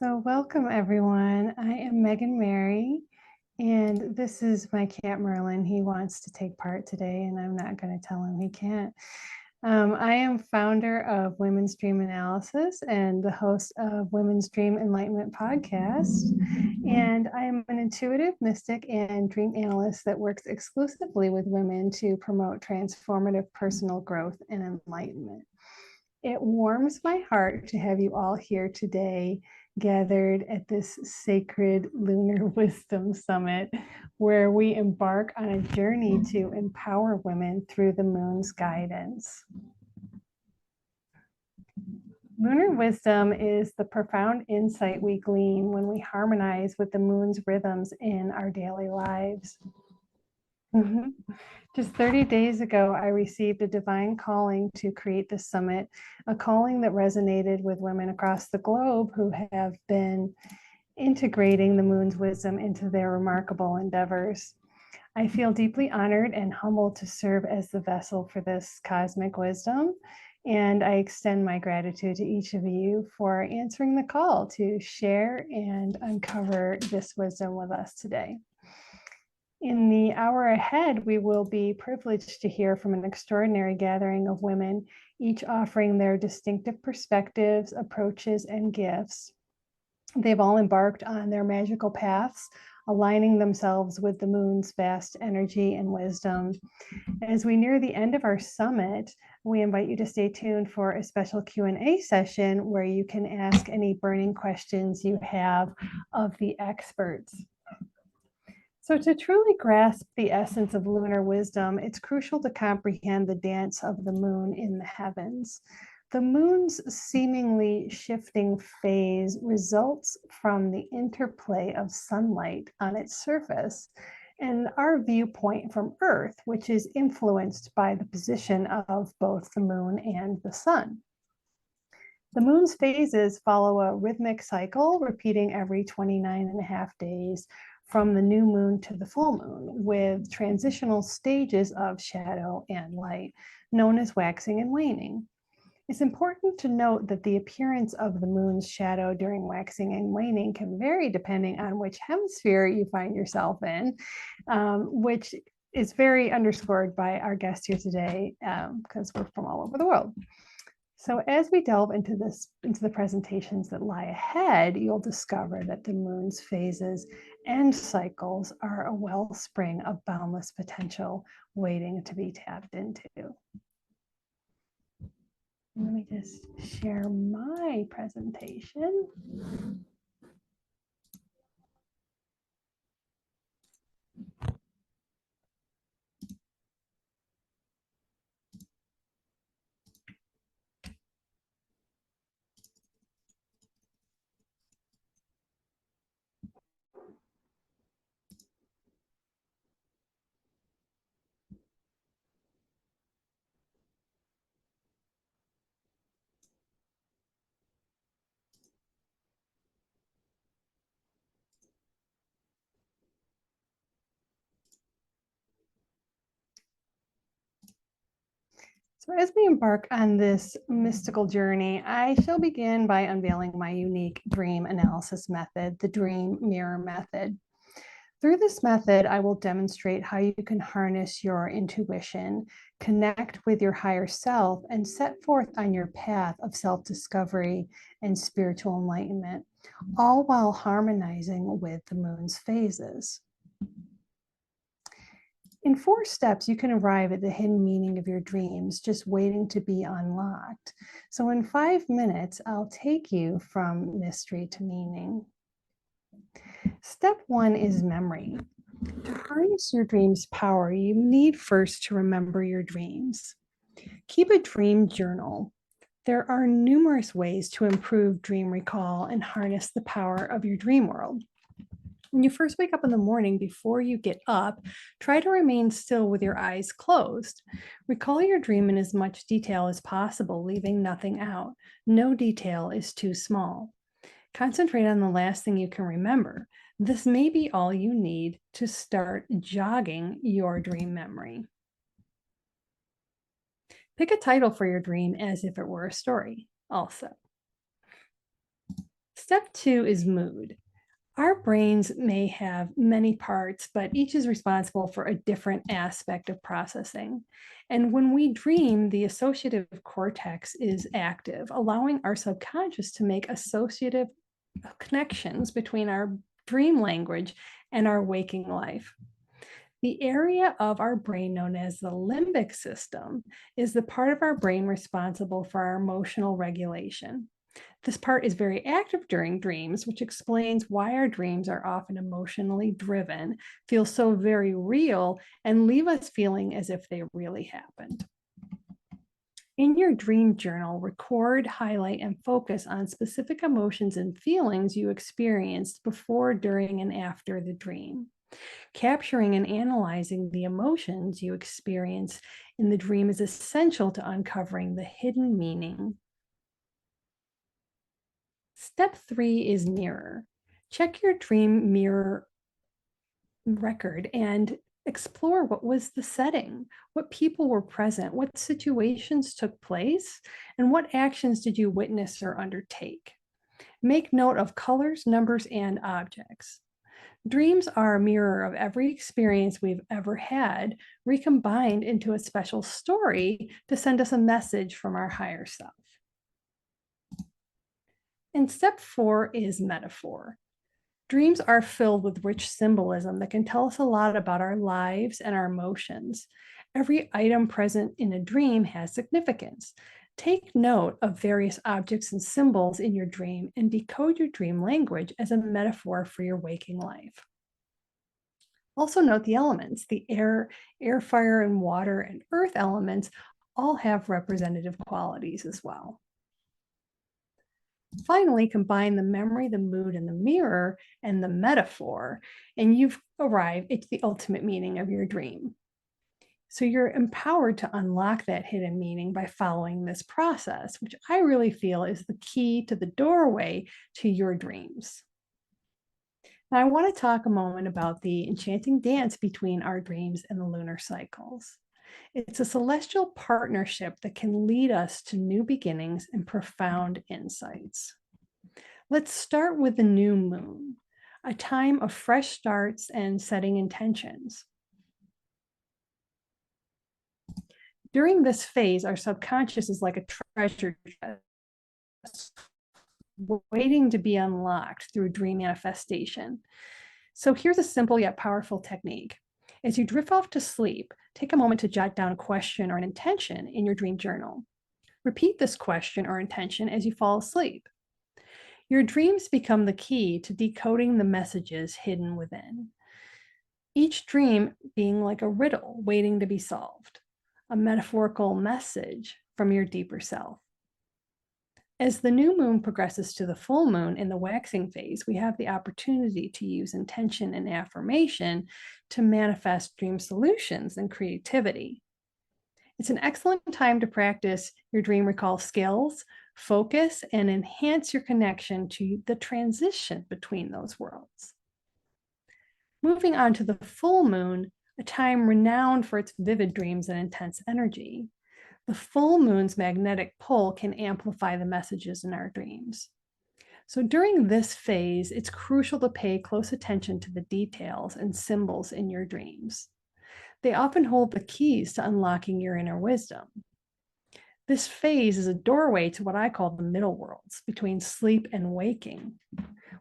So welcome everyone. I am Megan Mary, and this is my cat Merlin. He wants to take part today, and I'm not going to tell him he can't. I am founder of Women's Dream Analysis and the host of Women's Dream Enlightenment podcast. And I am an intuitive mystic and dream analyst that works exclusively with women to promote transformative personal growth and enlightenment. It warms my heart to have you all here today, gathered at this sacred Lunar Wisdom Summit, where we embark on a journey to empower women through the moon's guidance. Lunar wisdom is the profound insight we glean when we harmonize with the moon's rhythms in our daily lives. Just 30 days ago, I received a divine calling to create this summit, a calling that resonated with women across the globe who have been integrating the moon's wisdom into their remarkable endeavors. I feel deeply honored and humbled to serve as the vessel for this cosmic wisdom, and I extend my gratitude to each of you for answering the call to share and uncover this wisdom with us today. In the hour ahead, we will be privileged to hear from an extraordinary gathering of women, each offering their distinctive perspectives, approaches, and gifts. They've all embarked on their magical paths, aligning themselves with the moon's vast energy and wisdom. As we near the end of our summit, we invite you to stay tuned for a special Q&A session where you can ask any burning questions you have of the experts. So to truly grasp the essence of lunar wisdom, it's crucial to comprehend the dance of the moon in the heavens. The moon's seemingly shifting phase results from the interplay of sunlight on its surface and our viewpoint from Earth, which is influenced by the position of both the moon and the sun. The moon's phases follow a rhythmic cycle, repeating every 29 and a half days, from the new moon to the full moon, with transitional stages of shadow and light, known as waxing and waning. It's important to note that the appearance of the moon's shadow during waxing and waning can vary depending on which hemisphere you find yourself in, which is very underscored by our guest here today, because we're from all over the world. So as we delve into the presentations that lie ahead, you'll discover that the moon's phases and cycles are a wellspring of boundless potential waiting to be tapped into. Let me just share my presentation. So as we embark on this mystical journey, I shall begin by unveiling my unique dream analysis method, the dream mirror method. Through this method, I will demonstrate how you can harness your intuition, connect with your higher self, and set forth on your path of self-discovery and spiritual enlightenment, all while harmonizing with the moon's phases. In 4 steps, you can arrive at the hidden meaning of your dreams, just waiting to be unlocked. So in 5 minutes, I'll take you from mystery to meaning. Step 1 is memory. To harness your dream's power, you need first to remember your dreams. Keep a dream journal. There are numerous ways to improve dream recall and harness the power of your dream world. When you first wake up in the morning, before you get up, try to remain still with your eyes closed. Recall your dream in as much detail as possible, leaving nothing out. No detail is too small. Concentrate on the last thing you can remember. This may be all you need to start jogging your dream memory. Pick a title for your dream as if it were a story also. Step 2 is mood. Our brains may have many parts, but each is responsible for a different aspect of processing. And when we dream, the associative cortex is active, allowing our subconscious to make associative connections between our dream language and our waking life. The area of our brain known as the limbic system is the part of our brain responsible for our emotional regulation. This part is very active during dreams, which explains why our dreams are often emotionally driven, feel so very real, and leave us feeling as if they really happened. In your dream journal, record, highlight, and focus on specific emotions and feelings you experienced before, during, and after the dream. Capturing and analyzing the emotions you experience in the dream is essential to uncovering the hidden meaning. Step 3 is mirror. Check your dream mirror record and explore what was the setting, what people were present, what situations took place, and what actions did you witness or undertake. Make note of colors, numbers, and objects. Dreams are a mirror of every experience we've ever had, recombined into a special story to send us a message from our higher self. And step 4 is metaphor. Dreams are filled with rich symbolism that can tell us a lot about our lives and our emotions. Every item present in a dream has significance. Take note of various objects and symbols in your dream and decode your dream language as a metaphor for your waking life. Also note the elements. The air, fire, and water, and earth elements all have representative qualities as well. Finally, combine the memory, the mood, and the mirror, and the metaphor, and you've arrived at the ultimate meaning of your dream. So you're empowered to unlock that hidden meaning by following this process, which I really feel is the key to the doorway to your dreams. Now, I want to talk a moment about the enchanting dance between our dreams and the lunar cycles. It's a celestial partnership that can lead us to new beginnings and profound insights. Let's start with the new moon, a time of fresh starts and setting intentions. During this phase, our subconscious is like a treasure chest waiting to be unlocked through dream manifestation. So here's a simple yet powerful technique. As you drift off to sleep, take a moment to jot down a question or an intention in your dream journal. Repeat this question or intention as you fall asleep. Your dreams become the key to decoding the messages hidden within. Each dream being like a riddle waiting to be solved, a metaphorical message from your deeper self. As the new moon progresses to the full moon in the waxing phase, we have the opportunity to use intention and affirmation to manifest dream solutions and creativity. It's an excellent time to practice your dream recall skills, focus, and enhance your connection to the transition between those worlds. Moving on to the full moon, a time renowned for its vivid dreams and intense energy. The full moon's magnetic pull can amplify the messages in our dreams. So during this phase, it's crucial to pay close attention to the details and symbols in your dreams. They often hold the keys to unlocking your inner wisdom. This phase is a doorway to what I call the middle worlds, between sleep and waking,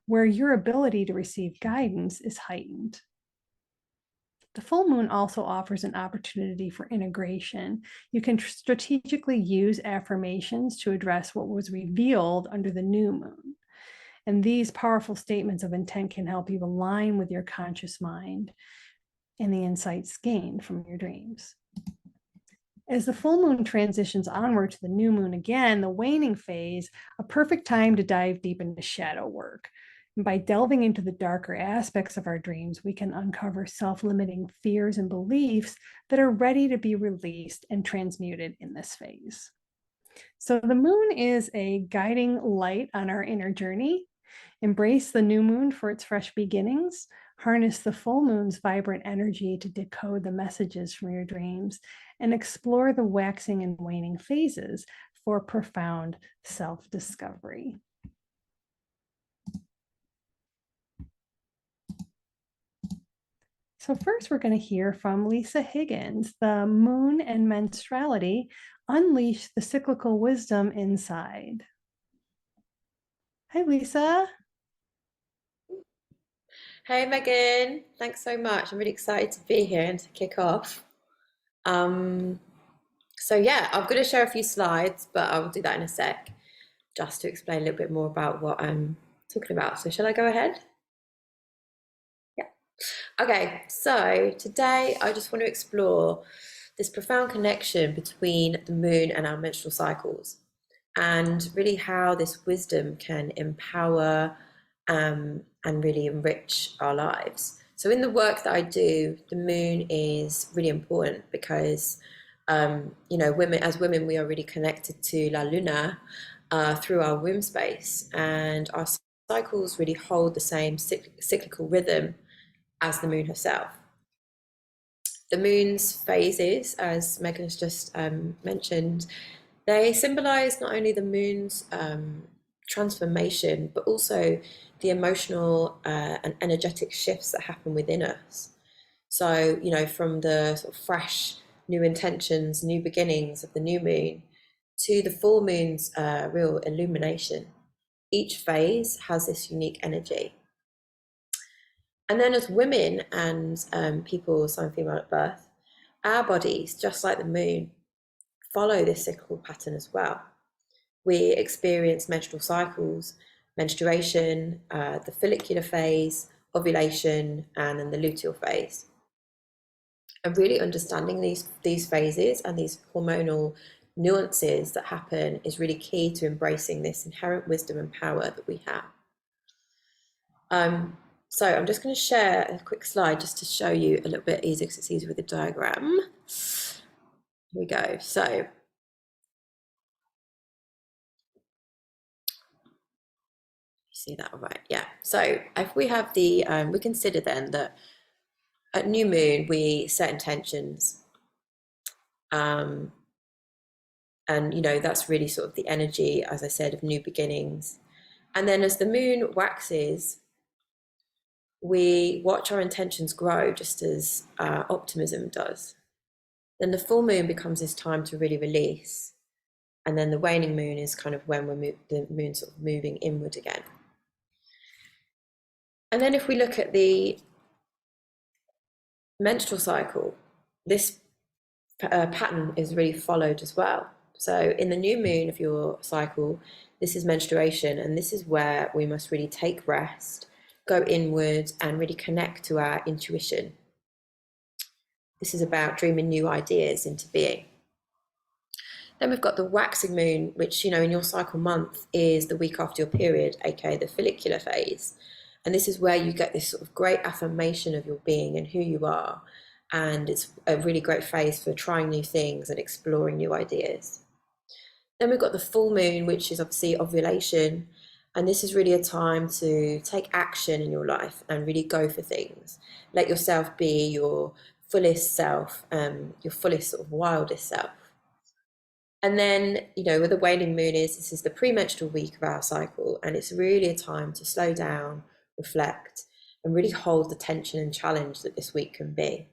where your ability to receive guidance is heightened. The full moon also offers an opportunity for integration. You can strategically use affirmations to address what was revealed under the new moon. And these powerful statements of intent can help you align with your conscious mind and the insights gained from your dreams. As the full moon transitions onward to the new moon again, the waning phase, a perfect time to dive deep into shadow work. And by delving into the darker aspects of our dreams, we can uncover self-limiting fears and beliefs that are ready to be released and transmuted in this phase. So the moon is a guiding light on our inner journey. Embrace the new moon for its fresh beginnings. Harness the full moon's vibrant energy to decode the messages from your dreams, and explore the waxing and waning phases for profound self-discovery. So first we're going to hear from Lisa Higgins, The Moon and Menstruality, Unleash the Cyclical Wisdom Inside. Hi, Lisa. Hey Megan, thanks so much. I'm really excited to be here and to kick off. Um, so yeah, I'm going to share a few slides, but I'll do that in a sec, just to explain a little bit more about what I'm talking about. So shall I go ahead? Yeah. Okay, so today I just want to explore this profound connection between the moon and our menstrual cycles, and really how this wisdom can empower and really enrich our lives. So in the work that I do, the moon is really important because women, as women, we are really connected to La Luna through our womb space, and our cycles really hold the same cyclical rhythm as the moon herself. The moon's phases, as Megan has just mentioned, they symbolize not only the moon's transformation, but also the emotional and energetic shifts that happen within us. So, from the sort of fresh new intentions, new beginnings of the new moon to the full moon's real illumination, each phase has this unique energy. And then as women and people, some female at birth, our bodies, just like the moon, follow this cyclical pattern as well. We experience menstrual cycles, menstruation, the follicular phase, ovulation, and then the luteal phase. And really understanding these phases and these hormonal nuances that happen is really key to embracing this inherent wisdom and power that we have. So I'm just going to share a quick slide just to show you a little bit easier, because it's easier with the diagram. Here we go. So you see that all right? Yeah. So if we have the, we consider then that at new moon we set intentions, and that's really sort of the energy, as I said, of new beginnings. And then as the moon waxes, we watch our intentions grow, just as optimism does. Then the full moon becomes this time to really release. And then the waning moon is kind of when the moon's sort of moving inward again. And then if we look at the menstrual cycle, this pattern is really followed as well. So in the new moon of your cycle, this is menstruation, and this is where we must really take rest, go inward, and really connect to our intuition. This is about dreaming new ideas into being. Then we've got the waxing moon, which, in your cycle month is the week after your period, aka the follicular phase. And this is where you get this sort of great affirmation of your being and who you are. And it's a really great phase for trying new things and exploring new ideas. Then we've got the full moon, which is obviously ovulation. And this is really a time to take action in your life and really go for things. Let yourself be your fullest self, your fullest sort of wildest self. And then, where the waning moon is, this is the premenstrual week of our cycle, and it's really a time to slow down, reflect, and really hold the tension and challenge that this week can be.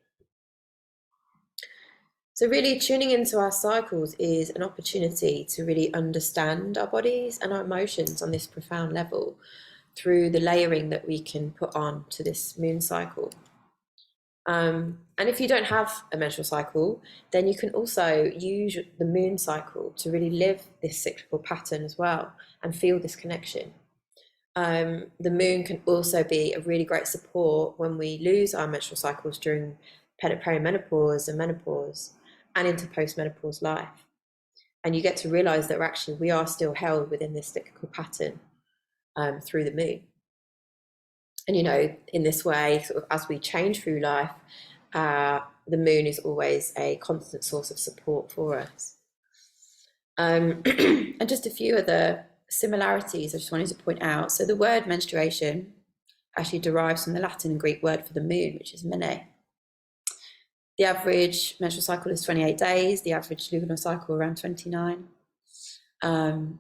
So really tuning into our cycles is an opportunity to really understand our bodies and our emotions on this profound level through the layering that we can put on to this moon cycle. And if you don't have a menstrual cycle, then you can also use the moon cycle to really live this cyclical pattern as well and feel this connection. The moon can also be a really great support when we lose our menstrual cycles during perimenopause and menopause and into postmenopause life. And you get to realize that we are still held within this cyclical pattern through the moon. And, in this way, sort of as we change through life, the moon is always a constant source of support for us. And just a few other similarities I just wanted to point out. So the word menstruation actually derives from the Latin and Greek word for the moon, which is mene. The average menstrual cycle is 28 days, the average lunar cycle around 29. And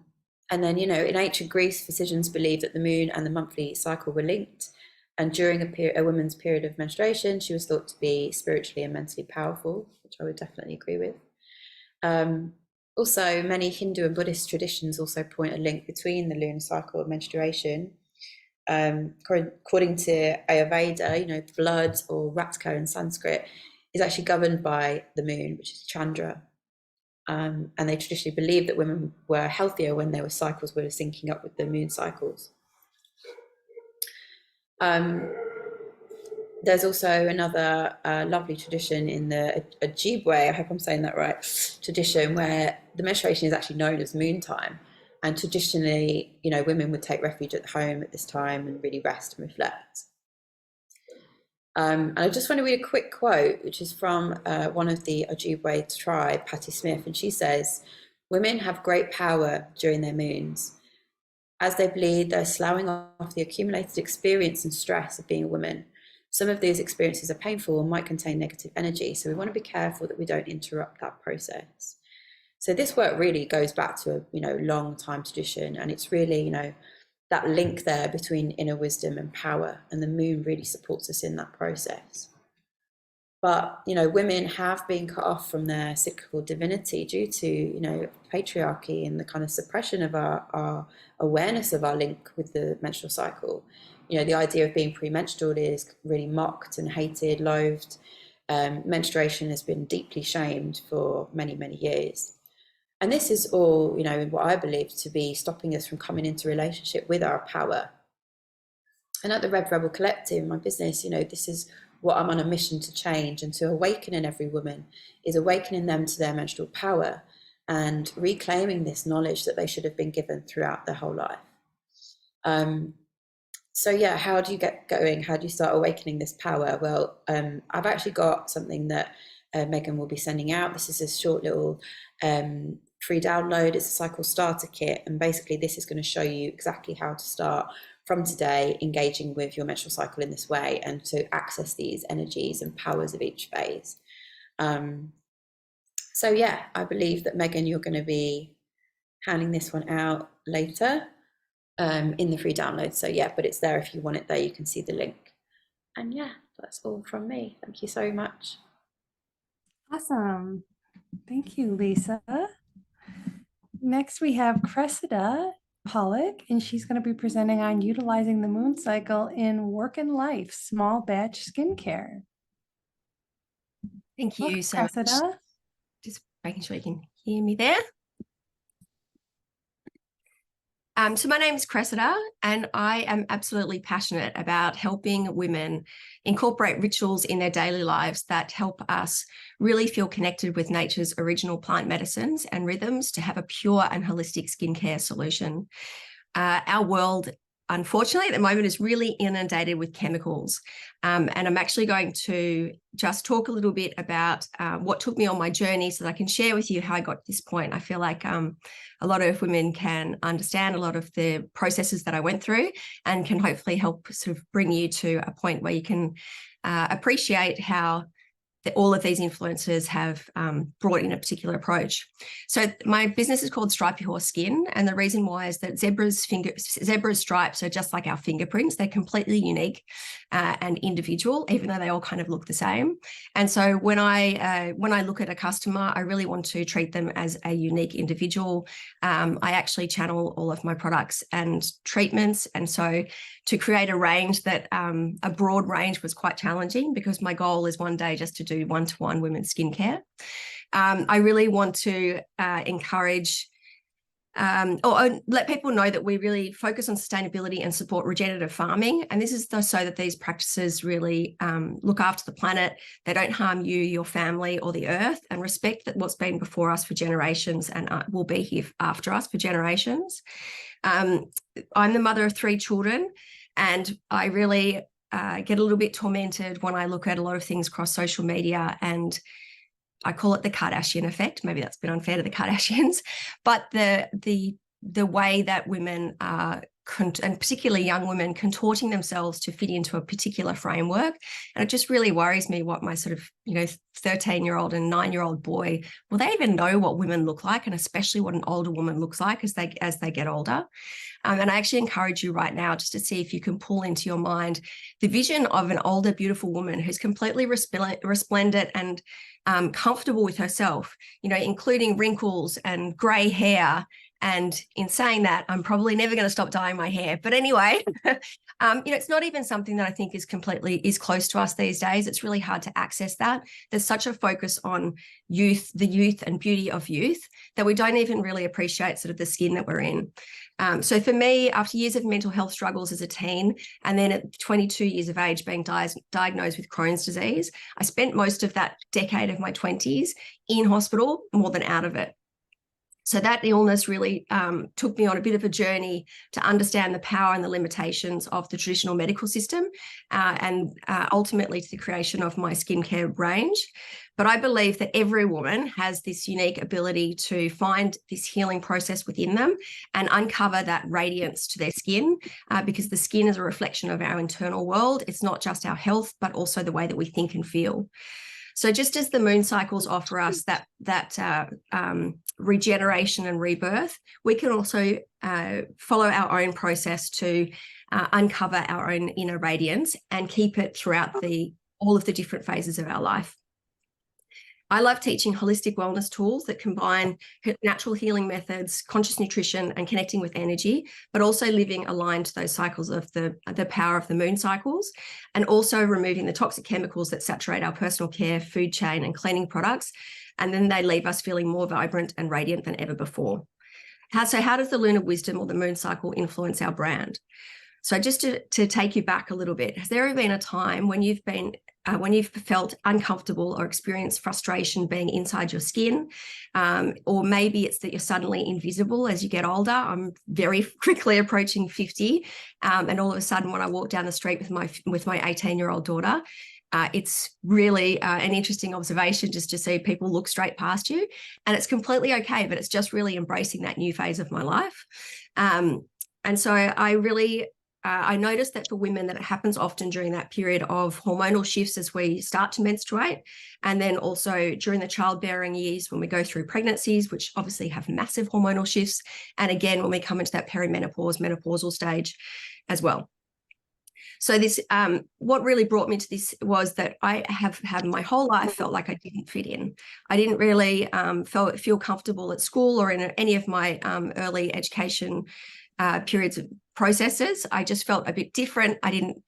then, in ancient Greece, physicians believed that the moon and the monthly cycle were linked. And during a woman's period of menstruation, she was thought to be spiritually and mentally powerful, which I would definitely agree with. Also, many Hindu and Buddhist traditions also point a link between the lunar cycle and menstruation. According to Ayurveda, blood, or Ratka in Sanskrit, is actually governed by the moon, which is Chandra. And they traditionally believed that women were healthier when their cycles were syncing up with the moon cycles. There's also another lovely tradition in the Ojibwe, I hope I'm saying that right, tradition where the menstruation is actually known as moon time. And traditionally, women would take refuge at home at this time and really rest and reflect. And I just want to read a quick quote, which is from one of the Ojibwe tribe, Patti Smith, and she says, "Women have great power during their moons. As they bleed, they're sloughing off the accumulated experience and stress of being a woman. Some of these experiences are painful and might contain negative energy, so we want to be careful that we don't interrupt that process." So this work really goes back to a long time tradition, and it's really that link there between inner wisdom and power, and the moon really supports us in that process. But women have been cut off from their cyclical divinity due to patriarchy and the kind of suppression of our awareness of our link with the menstrual cycle. The idea of being premenstrual is really mocked and hated, loathed. Menstruation has been deeply shamed for many, many years. And this is all, what I believe to be stopping us from coming into relationship with our power. And at the Red Rebel Collective, my business, this is what I'm on a mission to change and to awaken in every woman, is awakening them to their menstrual power and reclaiming this knowledge that they should have been given throughout their whole life. So yeah, how do you get going? How do you start awakening this power? Well, I've actually got something that Megan will be sending out. This is a short little free download. It's a cycle starter kit, and basically this is going to show you exactly how to start from today engaging with your menstrual cycle in this way and to access these energies and powers of each phase. So yeah, I believe that Megan, you're going to be handing this one out later in the free download. So yeah, but it's there if you want it there, you can see the link. And yeah, that's all from me. Thank you so much. Awesome. Thank you, Lisa. Next, we have Cressida Pollock, and she's going to be presenting on utilizing the moon cycle in work and life, small batch skincare. Thank you Welcome, so Cressida. much. Just making sure you can hear me there. So my name is Cressida, and I am absolutely passionate about helping women incorporate rituals in their daily lives that help us really feel connected with nature's original plant medicines and rhythms to have a pure and holistic skincare solution. Our world, unfortunately, at the moment is really inundated with chemicals. And I'm actually going to just talk a little bit about what took me on my journey so that I can share with you how I got to this point. I feel like a lot of women can understand a lot of the processes that I went through and can hopefully help sort of bring you to a point where you can appreciate how all of these influencers have brought in a particular approach. So my business is called Stripey Horse Skin, and the reason why is that zebra's stripes are just like our fingerprints. They're completely unique and individual, even though they all kind of look the same. And so when I look at a customer, I really want to treat them as a unique individual. I actually channel all of my products and treatments, and so to create a range that a broad range was quite challenging, because my goal is one day just to do one-to-one women's skincare. I really want to encourage or let people know that we really focus on sustainability and support regenerative farming. And this is so that these practices really look after the planet. They don't harm you, your family, or the earth, and respect that what's been before us for generations and will be here after us for generations. I'm the mother of 3 children, and I really get a little bit tormented when I look at a lot of things across social media, and I call it the Kardashian effect. Maybe that's been unfair to the Kardashians, but the way that women are and particularly young women contorting themselves to fit into a particular framework. And it just really worries me what my sort of, 13-year-old and 9-year-old boy, will they even know what women look like, and especially what an older woman looks like as they get older? And I actually encourage you right now just to see if you can pull into your mind the vision of an older, beautiful woman who's completely resplendent and comfortable with herself, including wrinkles and grey hair. And in saying that, I'm probably never going to stop dyeing my hair. But anyway, it's not even something that I think is close to us these days. It's really hard to access that. There's such a focus on youth, the youth and beauty of youth, that we don't even really appreciate sort of the skin that we're in. So for me, after years of mental health struggles as a teen, and then at 22 years of age being diagnosed with Crohn's disease, I spent most of that decade of my 20s in hospital more than out of it. So that illness really took me on a bit of a journey to understand the power and the limitations of the traditional medical system, and ultimately to the creation of my skincare range. But I believe that every woman has this unique ability to find this healing process within them and uncover that radiance to their skin, because the skin is a reflection of our internal world. It's not just our health, but also the way that we think and feel. So just as the moon cycles offer us that regeneration and rebirth, we can also follow our own process to uncover our own inner radiance and keep it throughout all of the different phases of our life. I love teaching holistic wellness tools that combine natural healing methods, conscious nutrition, and connecting with energy, but also living aligned to those cycles of the power of the moon cycles, and also removing the toxic chemicals that saturate our personal care, food chain, and cleaning products. And then they leave us feeling more vibrant and radiant than ever before. So how does the lunar wisdom or the moon cycle influence our brand? So just to take you back a little bit, has there ever been a time when you've felt uncomfortable or experienced frustration being inside your skin? Or maybe it's that you're suddenly invisible as you get older. I'm very quickly approaching 50. And all of a sudden, when I walk down the street with my 18-year-old daughter, it's really an interesting observation just to see people look straight past you. And it's completely okay, but it's just really embracing that new phase of my life. And so I noticed that for women that it happens often during that period of hormonal shifts as we start to menstruate, and then also during the childbearing years when we go through pregnancies, which obviously have massive hormonal shifts, and again when we come into that menopausal stage as well. So this, what really brought me to this was that I have had my whole life felt like I didn't fit in. I didn't really feel comfortable at school or in any of my early education periods of processes. I just felt a bit different. I didn't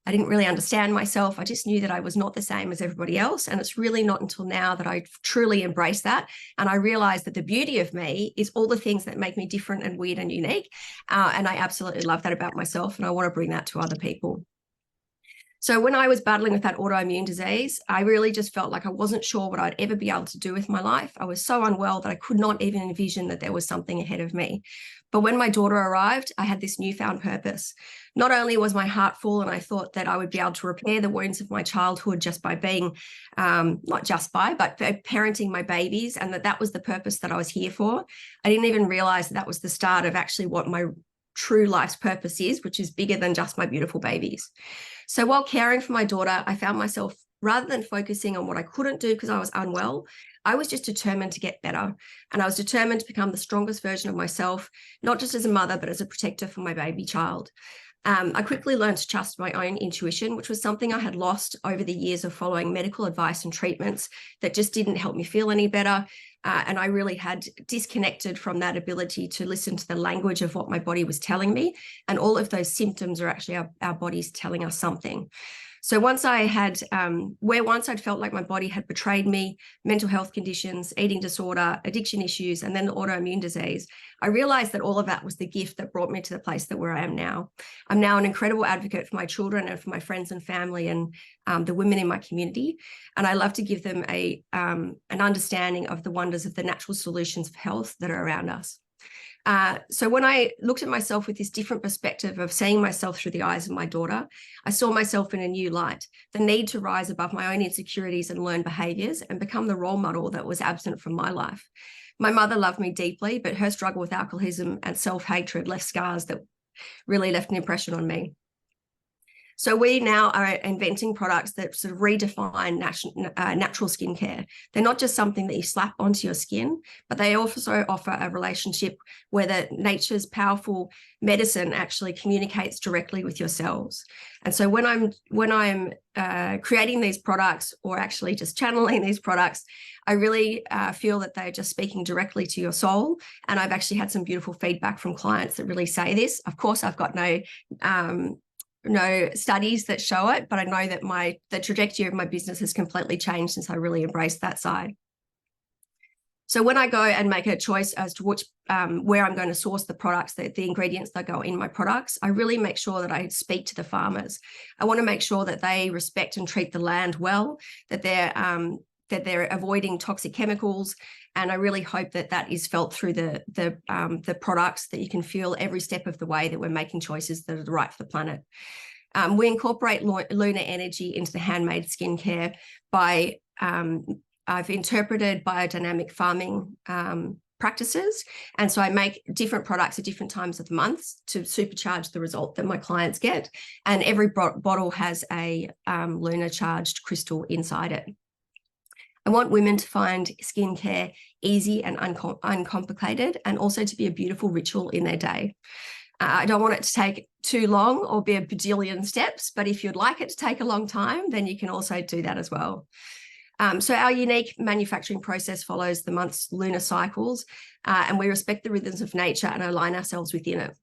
really understand myself. I just knew that I was not the same as everybody else. And it's really not until now that I truly embrace that. And I realized that the beauty of me is all the things that make me different and weird and unique. And I absolutely love that about myself. And I want to bring that to other people. So when I was battling with that autoimmune disease, I really just felt like I wasn't sure what I'd ever be able to do with my life. I was so unwell that I could not even envision that there was something ahead of me. But when my daughter arrived, I had this newfound purpose. Not only was my heart full and I thought that I would be able to repair the wounds of my childhood just by being, but parenting my babies, and that was the purpose that I was here for. I didn't even realize that was the start of actually what my true life's purpose is, which is bigger than just my beautiful babies. So while caring for my daughter, I found myself, rather than focusing on what I couldn't do because I was unwell, I was just determined to get better. And I was determined to become the strongest version of myself, not just as a mother, but as a protector for my baby child. I quickly learned to trust my own intuition, which was something I had lost over the years of following medical advice and treatments that just didn't help me feel any better. And I really had disconnected from that ability to listen to the language of what my body was telling me. And all of those symptoms are actually our bodies telling us something. So once I'd felt like my body had betrayed me, mental health conditions, eating disorder, addiction issues, and then the autoimmune disease, I realized that all of that was the gift that brought me to the place where I am now. I'm now an incredible advocate for my children and for my friends and family and the women in my community. And I love to give them an understanding of the wonders of the natural solutions for health that are around us. So when I looked at myself with this different perspective of seeing myself through the eyes of my daughter, I saw myself in a new light, the need to rise above my own insecurities and learn behaviors and become the role model that was absent from my life. My mother loved me deeply, but her struggle with alcoholism and self-hatred left scars that really left an impression on me. So we now are inventing products that sort of redefine natural skincare. They're not just something that you slap onto your skin, but they also offer a relationship where nature's powerful medicine actually communicates directly with your cells. And so when I'm creating these products, or actually just channeling these products, I really feel that they're just speaking directly to your soul. And I've actually had some beautiful feedback from clients that really say this. Of course, I've got no studies that show it, but I know that the trajectory of my business has completely changed since I really embraced that side. So when I go and make a choice as to where I'm going to source the products, the ingredients that go in my products, I really make sure that I speak to the farmers. I want to make sure that they respect and treat the land well, that they're avoiding toxic chemicals. And I really hope that that is felt through the products, that you can feel every step of the way that we're making choices that are right for the planet. We incorporate lunar energy into the handmade skincare by, I've interpreted biodynamic farming practices. And so I make different products at different times of the month to supercharge the result that my clients get. And every bottle has a lunar charged crystal inside it. I want women to find skincare easy and uncomplicated, and also to be a beautiful ritual in their day. I don't want it to take too long or be a bajillion steps, but if you'd like it to take a long time, then you can also do that as well. So our unique manufacturing process follows the month's lunar cycles, and we respect the rhythms of nature and align ourselves within it.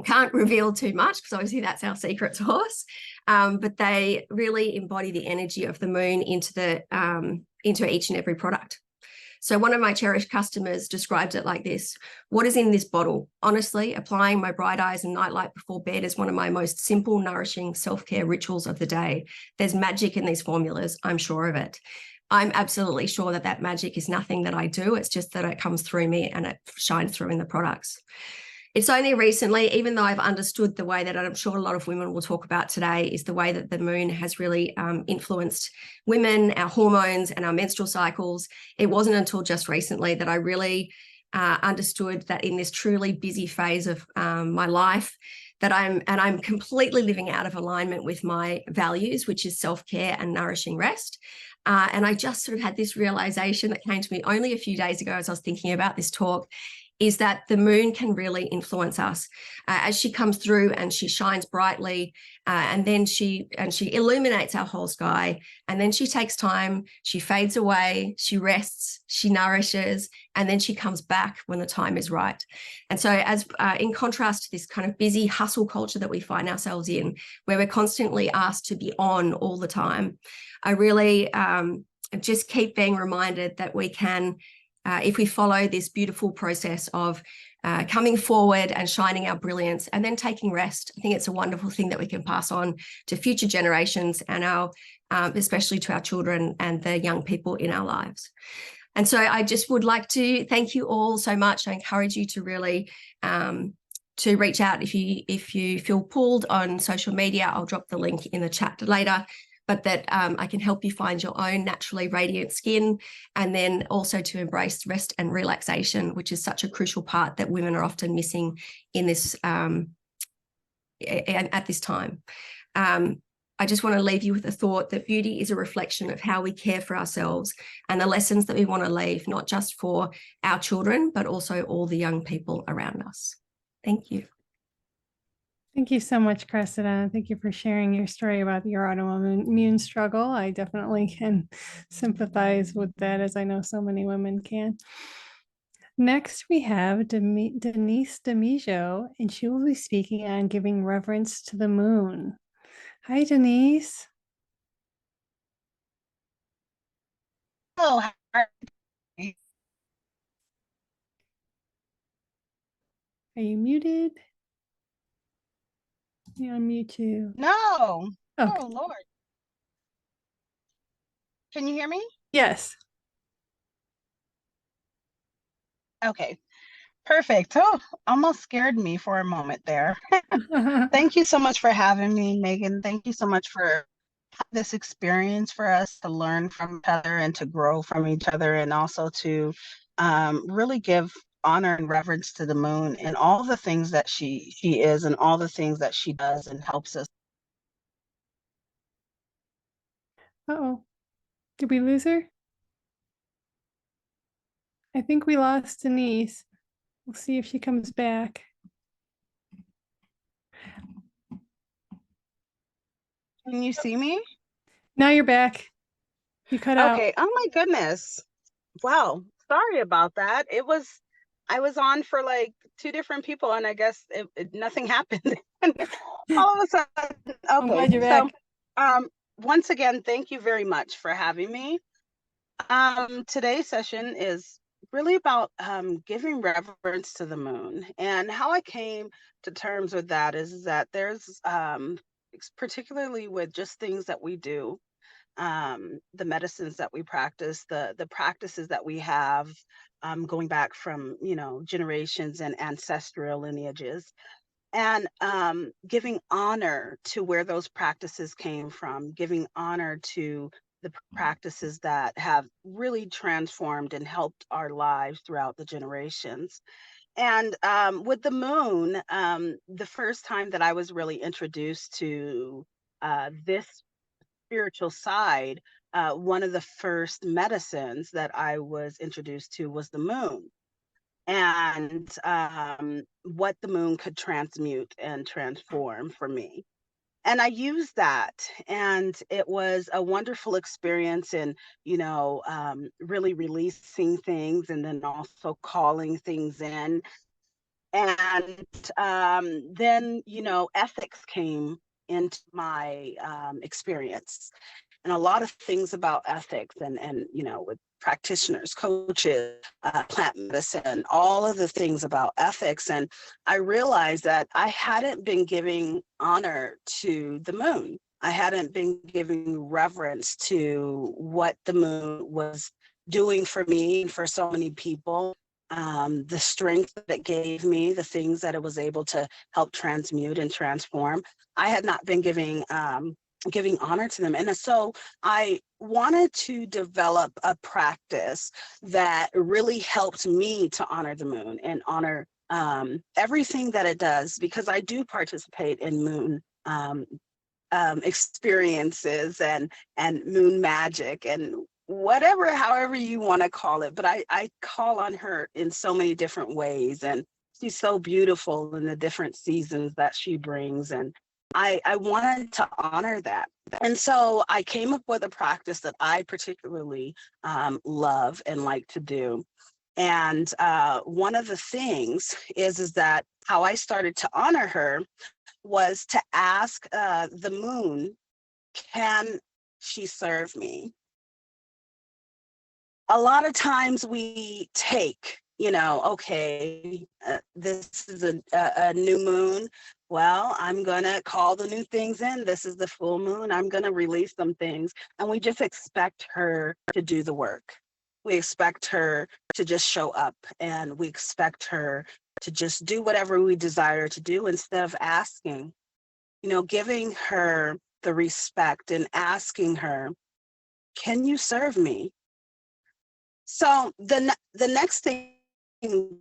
Can't reveal too much because obviously that's our secret sauce, but they really embody the energy of the moon into each and every product. So one of my cherished customers described it like this: what is in this bottle? Honestly, applying my bright eyes and nightlight before bed is one of my most simple, nourishing self-care rituals of the day. There's magic in these formulas, I'm sure of it. I'm absolutely sure that that magic is nothing that I do. It's just that it comes through me and it shines through in the products. It's only recently, even though I've understood the way that I'm sure a lot of women will talk about today, is the way that the moon has really influenced women, our hormones and our menstrual cycles. It wasn't until just recently that I really understood that in this truly busy phase of my life, that I'm completely living out of alignment with my values, which is self-care and nourishing rest. And I just sort of had this realization that came to me only a few days ago as I was thinking about this talk, is that the moon can really influence us as she comes through and she shines brightly, and then she illuminates our whole sky, and then she takes time, she fades away, she rests, she nourishes, and then she comes back when the time is right. And so as in contrast to this kind of busy hustle culture that we find ourselves in, where we're constantly asked to be on all the time, I really just keep being reminded that we can, if we follow this beautiful process of coming forward and shining our brilliance and then taking rest, I think it's a wonderful thing that we can pass on to future generations and especially to our children and the young people in our lives. And so I just would like to thank you all so much. I encourage you to really to reach out if you feel pulled on social media. I'll drop the link in the chat later. But that I can help you find your own naturally radiant skin, and then also to embrace rest and relaxation, which is such a crucial part that women are often missing in this at this time. I just want to leave you with the thought that beauty is a reflection of how we care for ourselves and the lessons that we want to leave, not just for our children, but also all the young people around us. Thank you. Thank you so much, Cressida. Thank you for sharing your story about your autoimmune struggle. I definitely can sympathize with that, as I know so many women can. Next, we have Denise D'Amijo, and she will be speaking on giving reverence to the moon. Hi, Denise. Oh, Are you muted? Yeah, unmute you. no. Okay. Oh, Lord. Can you hear me? Yes. Okay, perfect. Oh, almost scared me for a moment there. Thank you so much for having me, Megan. Thank you so much for this experience for us to learn from each other and to grow from each other, and also to really give honor and reverence to the moon and all the things that she is and all the things that she does and helps us. Uh-oh. Did we lose her? I think we lost Denise. We'll see if she comes back. Can you see me? Now you're back. You cut out. Okay. Oh my goodness. Wow. Sorry about that. I was on for like two different people and I guess nothing happened. All of a sudden. I'm Okay. glad you're back. Once again, thank you very much for having me. Today's session is really about giving reverence to the moon. And how I came to terms with that is that there's particularly with just things that we do, the medicines that we practice, the practices that we have, going back from generations and ancestral lineages, and giving honor to where those practices came from, giving honor to the practices that have really transformed and helped our lives throughout the generations. And with the moon, the first time that I was really introduced to this spiritual side, one of the first medicines that I was introduced to was the moon and what the moon could transmute and transform for me. And I used that, and it was a wonderful experience in, really releasing things and then also calling things in. And then, ethics came into my experience and a lot of things about ethics and with practitioners, coaches, plant medicine, all of the things about ethics. And I realized that I hadn't been giving honor to the moon. I hadn't been giving reverence to what the moon was doing for me and for so many people. The strength that it gave me, the things that it was able to help transmute and transform. I had not been giving honor to them. And so I wanted to develop a practice that really helped me to honor the moon and honor everything that it does, because I do participate in moon experiences and moon magic and whatever, however you want to call it. But I call on her in so many different ways. And she's so beautiful in the different seasons that she brings. And I wanted to honor that. And so I came up with a practice that I particularly love and like to do. And one of the things is that how I started to honor her was to ask the moon, can she serve me? A lot of times we take, okay, this is a new moon. Well, I'm going to call the new things in. This is the full moon. I'm going to release some things. And we just expect her to do the work. We expect her to just show up, and we expect her to just do whatever we desire to do instead of asking, giving her the respect and asking her, can you serve me? So the next thing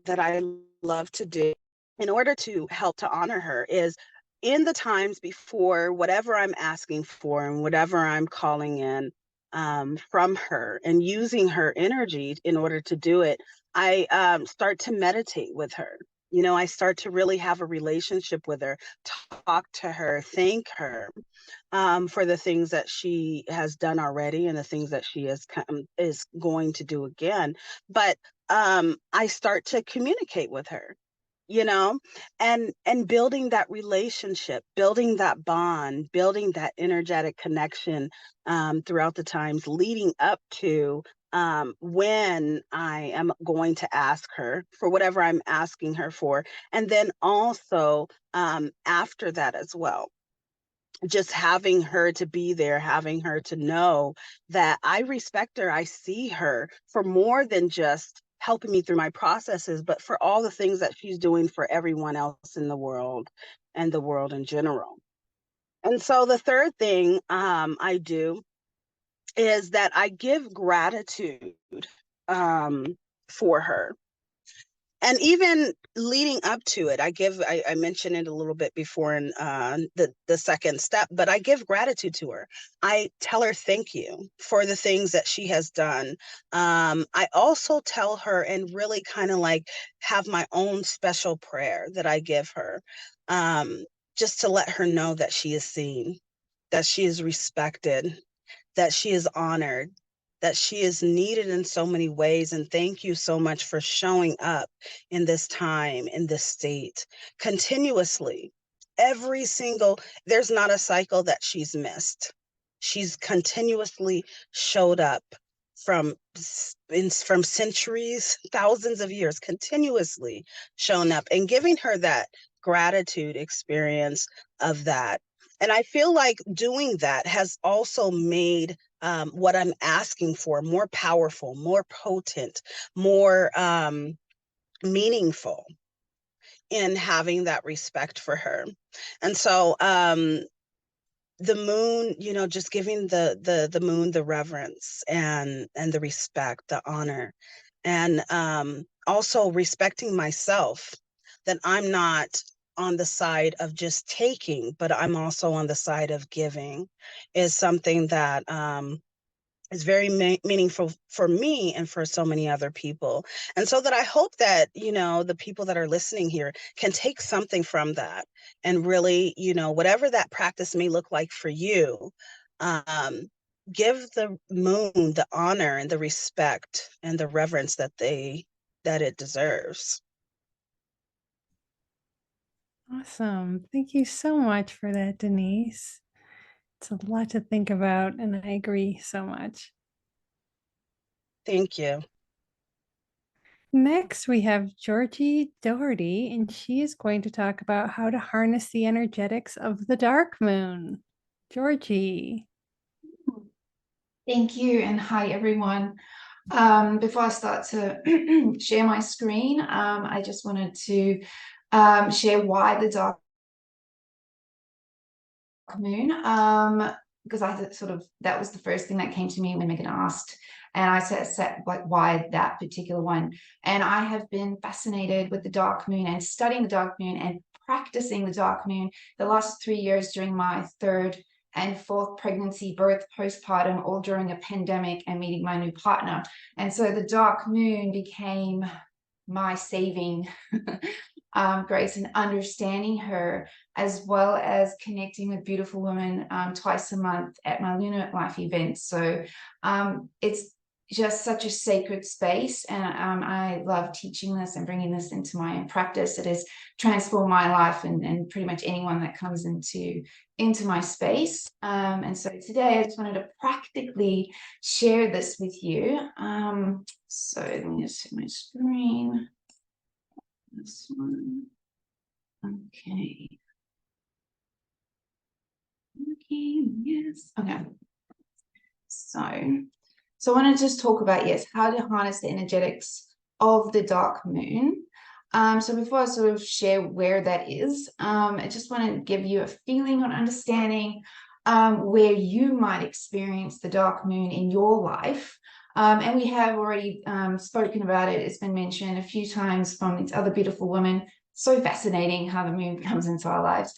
that I love to do in order to help to honor her is in the times before whatever I'm asking for and whatever I'm calling in from her and using her energy in order to do it, I start to meditate with her. I start to really have a relationship with her, talk to her, thank her for the things that she has done already and the things that she is going to do again. But I start to communicate with her, and building that relationship, building that bond, building that energetic connection throughout the times leading up to when I am going to ask her for whatever I'm asking her for. And then also after that as well, just having her to be there, having her to know that I respect her, I see her for more than just helping me through my processes, but for all the things that she's doing for everyone else in the world and the world in general. And so the third thing I do is that I give gratitude for her. And even leading up to it, I mentioned it a little bit before in the second step, but I give gratitude to her. I tell her thank you for the things that she has done. I also tell her and really kind of like have my own special prayer that I give her, just to let her know that she is seen, that she is respected, that she is honored, that she is needed in so many ways. And thank you so much for showing up in this time, in this state, continuously. Every single, there's not a cycle that she's missed. She's continuously showed up from centuries, thousands of years, continuously shown up, and giving her that gratitude experience of that. And I feel like doing that has also made what I'm asking for more powerful, more potent, more meaningful in having that respect for her. And so the moon, just giving the moon the reverence and the respect, the honor, and also respecting myself, that I'm not on the side of just taking, but I'm also on the side of giving, is something that is very meaningful for me and for so many other people. And so that I hope that, the people that are listening here can take something from that and really, whatever that practice may look like for you, give the moon the honor and the respect and the reverence that it deserves. Awesome. Thank you so much for that, Denise. It's a lot to think about, and I agree so much. Thank you. Next, we have Georgie Doherty, and she is going to talk about how to harness the energetics of the dark moon. Georgie. Thank you, and hi everyone. Before I start to share my screen, I just wanted to share why the dark moon, because that was the first thing that came to me when Megan asked, and I said like, why that particular one? And I have been fascinated with the dark moon and studying the dark moon and practicing the dark moon the last 3 years during my third and fourth pregnancy, birth, postpartum, all during a pandemic, and meeting my new partner. And so the dark moon became my saving grace, and understanding her, as well as connecting with beautiful women twice a month at my Lunar Life events. So it's just such a sacred space, and I love teaching this and bringing this into my practice. It has transformed my life and pretty much anyone that comes into my space. And so today I just wanted to practically share this with you. So let me just hit my screen. This one. Okay. Okay, yes. Okay. So I want to just talk about, yes, how to harness the energetics of the dark moon. So before I sort of share where that is, I just want to give you a feeling on understanding where you might experience the dark moon in your life. And we have already spoken about it. It's been mentioned a few times from these other beautiful women. So fascinating how the moon comes into our lives.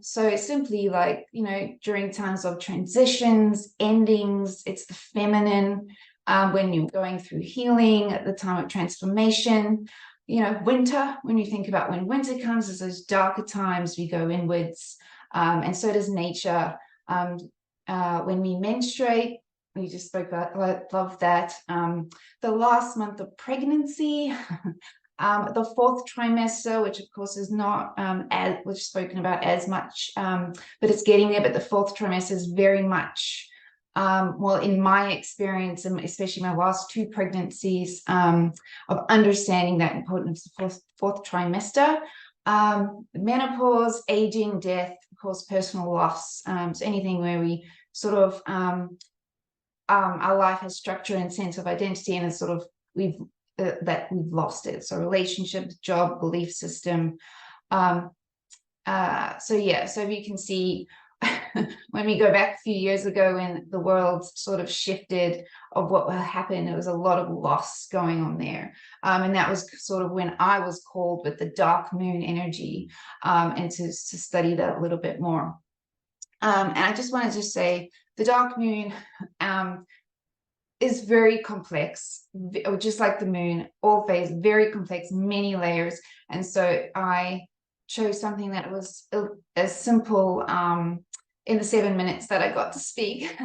So it's simply like, during times of transitions, endings, it's the feminine, when you're going through healing, at the time of transformation, winter, when you think about when winter comes, is those darker times, we go inwards, and so does nature. When we menstruate, we just spoke about, I love that. The last month of pregnancy, the fourth trimester, which of course is not as we've spoken about as much, but it's getting there. But the fourth trimester is very much, well, in my experience, and especially my last two pregnancies, of understanding that importance of the fourth trimester, menopause, aging, death, of course, personal loss. So anything where we sort of our life has structure and sense of identity, and it's sort of we've lost it. So relationships, job, belief system. So if you can see, when we go back a few years ago when the world sort of shifted of what happened, there was a lot of loss going on there. And that was sort of when I was called with the dark moon energy, and to study that a little bit more. And I just wanted to say the dark moon is very complex, just like the moon, all phase, very complex, many layers. And so I chose something that was as simple in the 7 minutes that I got to speak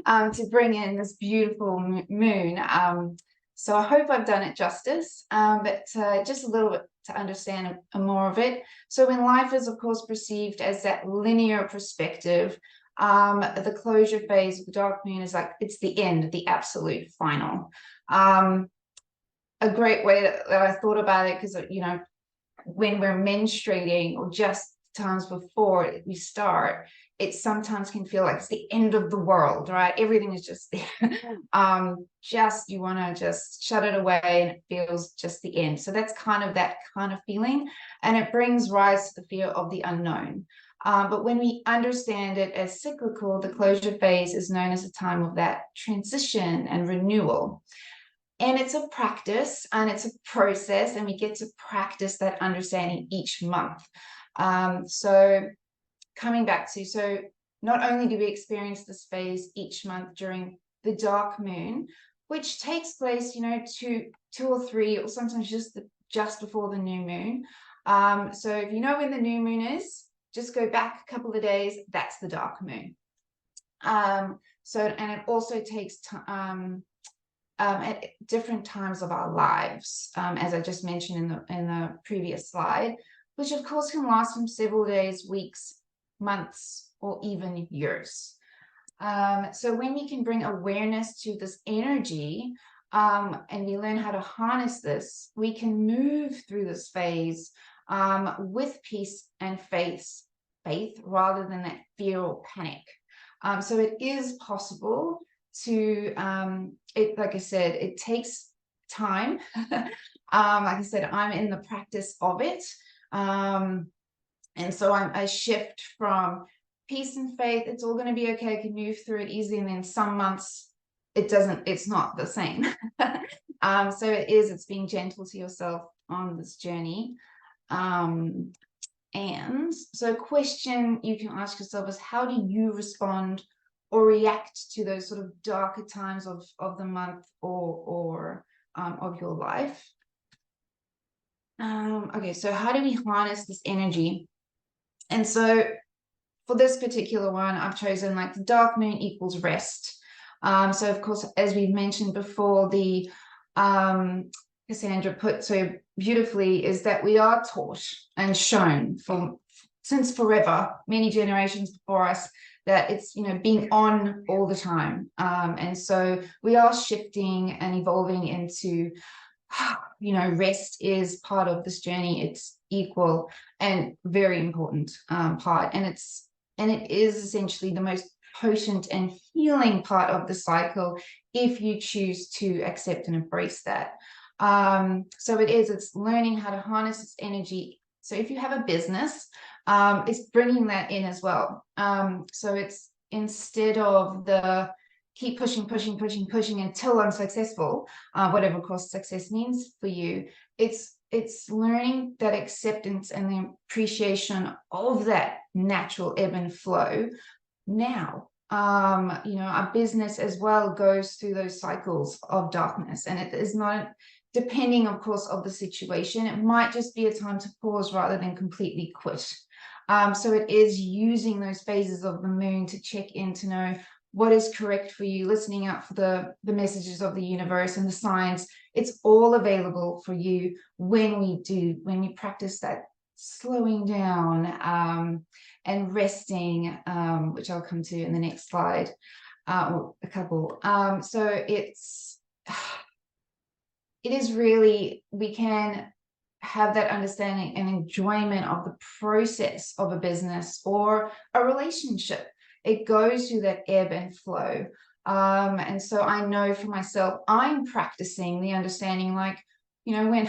to bring in this beautiful moon. So I hope I've done it justice, but just a little bit to understand more of it. So when life is, of course, perceived as that linear perspective, the closure phase of the dark moon is like, it's the end, the absolute final. A great way that I thought about it, because, you know, when we're menstruating or just times before we start, it sometimes can feel like it's the end of the world, right? Everything is just there. Just, you want to just shut it away, and it feels just the end. So that's kind of that kind of feeling, and it brings rise to the fear of the unknown. But when we understand it as cyclical, the closure phase is known as a time of that transition and renewal. And it's a practice and it's a process, and we get to practice that understanding each month. So coming back to, so not only do we experience this phase each month during the dark moon, which takes place, you know, two or three, or sometimes just before the new moon. So if you know when the new moon is, just go back a couple of days, that's the dark moon. So, and it also takes time at different times of our lives, as I just mentioned in the previous slide, which of course can last from several days, weeks, months, or even years. So when we can bring awareness to this energy, and we learn how to harness this, we can move through this phase with peace and faith rather than that fear or panic. So it is possible to, like I said, it takes time. Like I said, I'm in the practice of it. And so I shift from peace and faith, it's all going to be okay, I can move through it easily, and then some months it's not the same. So it's being gentle to yourself on this journey. And so a question you can ask yourself is, how do you respond or react to those sort of darker times of the month or of your life? Okay, so how do we harness this energy? And so for this particular one, I've chosen like the dark moon equals rest. So of course, as we've mentioned before, the Cassandra put so beautifully, is that we are taught and shown since forever, many generations before us, that it's, you know, being on all the time. And so we are shifting and evolving into, you know, rest is part of this journey. It's equal and very important part. And it is essentially the most potent and healing part of the cycle if you choose to accept and embrace that. So it's learning how to harness this energy. So if you have a business, it's bringing that in as well. So it's, instead of the keep pushing until I'm successful, whatever course success means for you, it's learning that acceptance and the appreciation of that natural ebb and flow now. You know, our business as well goes through those cycles of darkness, and it is not, depending of course of the situation, it might just be a time to pause rather than completely quit. So it is using those phases of the moon to check in, to know what is correct for you, listening out for the messages of the universe and the signs. It's all available for you when we practice that slowing down and resting, which I'll come to in the next slide, or a couple. So it is really, we can have that understanding and enjoyment of the process of a business or a relationship. It goes through that ebb and flow. And so I know for myself, I'm practicing the understanding, like, you know,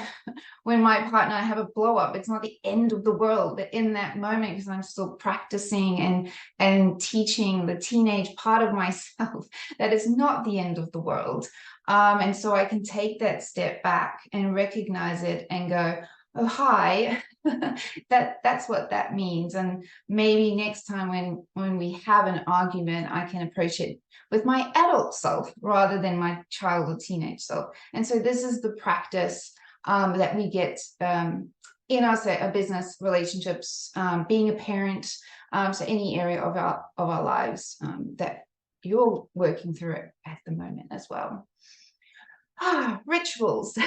when my partner have a blow up, it's not the end of the world. But in that moment, because I'm still practicing and teaching the teenage part of myself that it's not the end of the world. And so I can take that step back and recognize it and go, oh, hi, that's what that means. And maybe next time when we have an argument, I can approach it with my adult self rather than my child or teenage self. And so this is the practice that we get in our business relationships, being a parent, so any area of our lives that you're working through it at the moment as well. Rituals.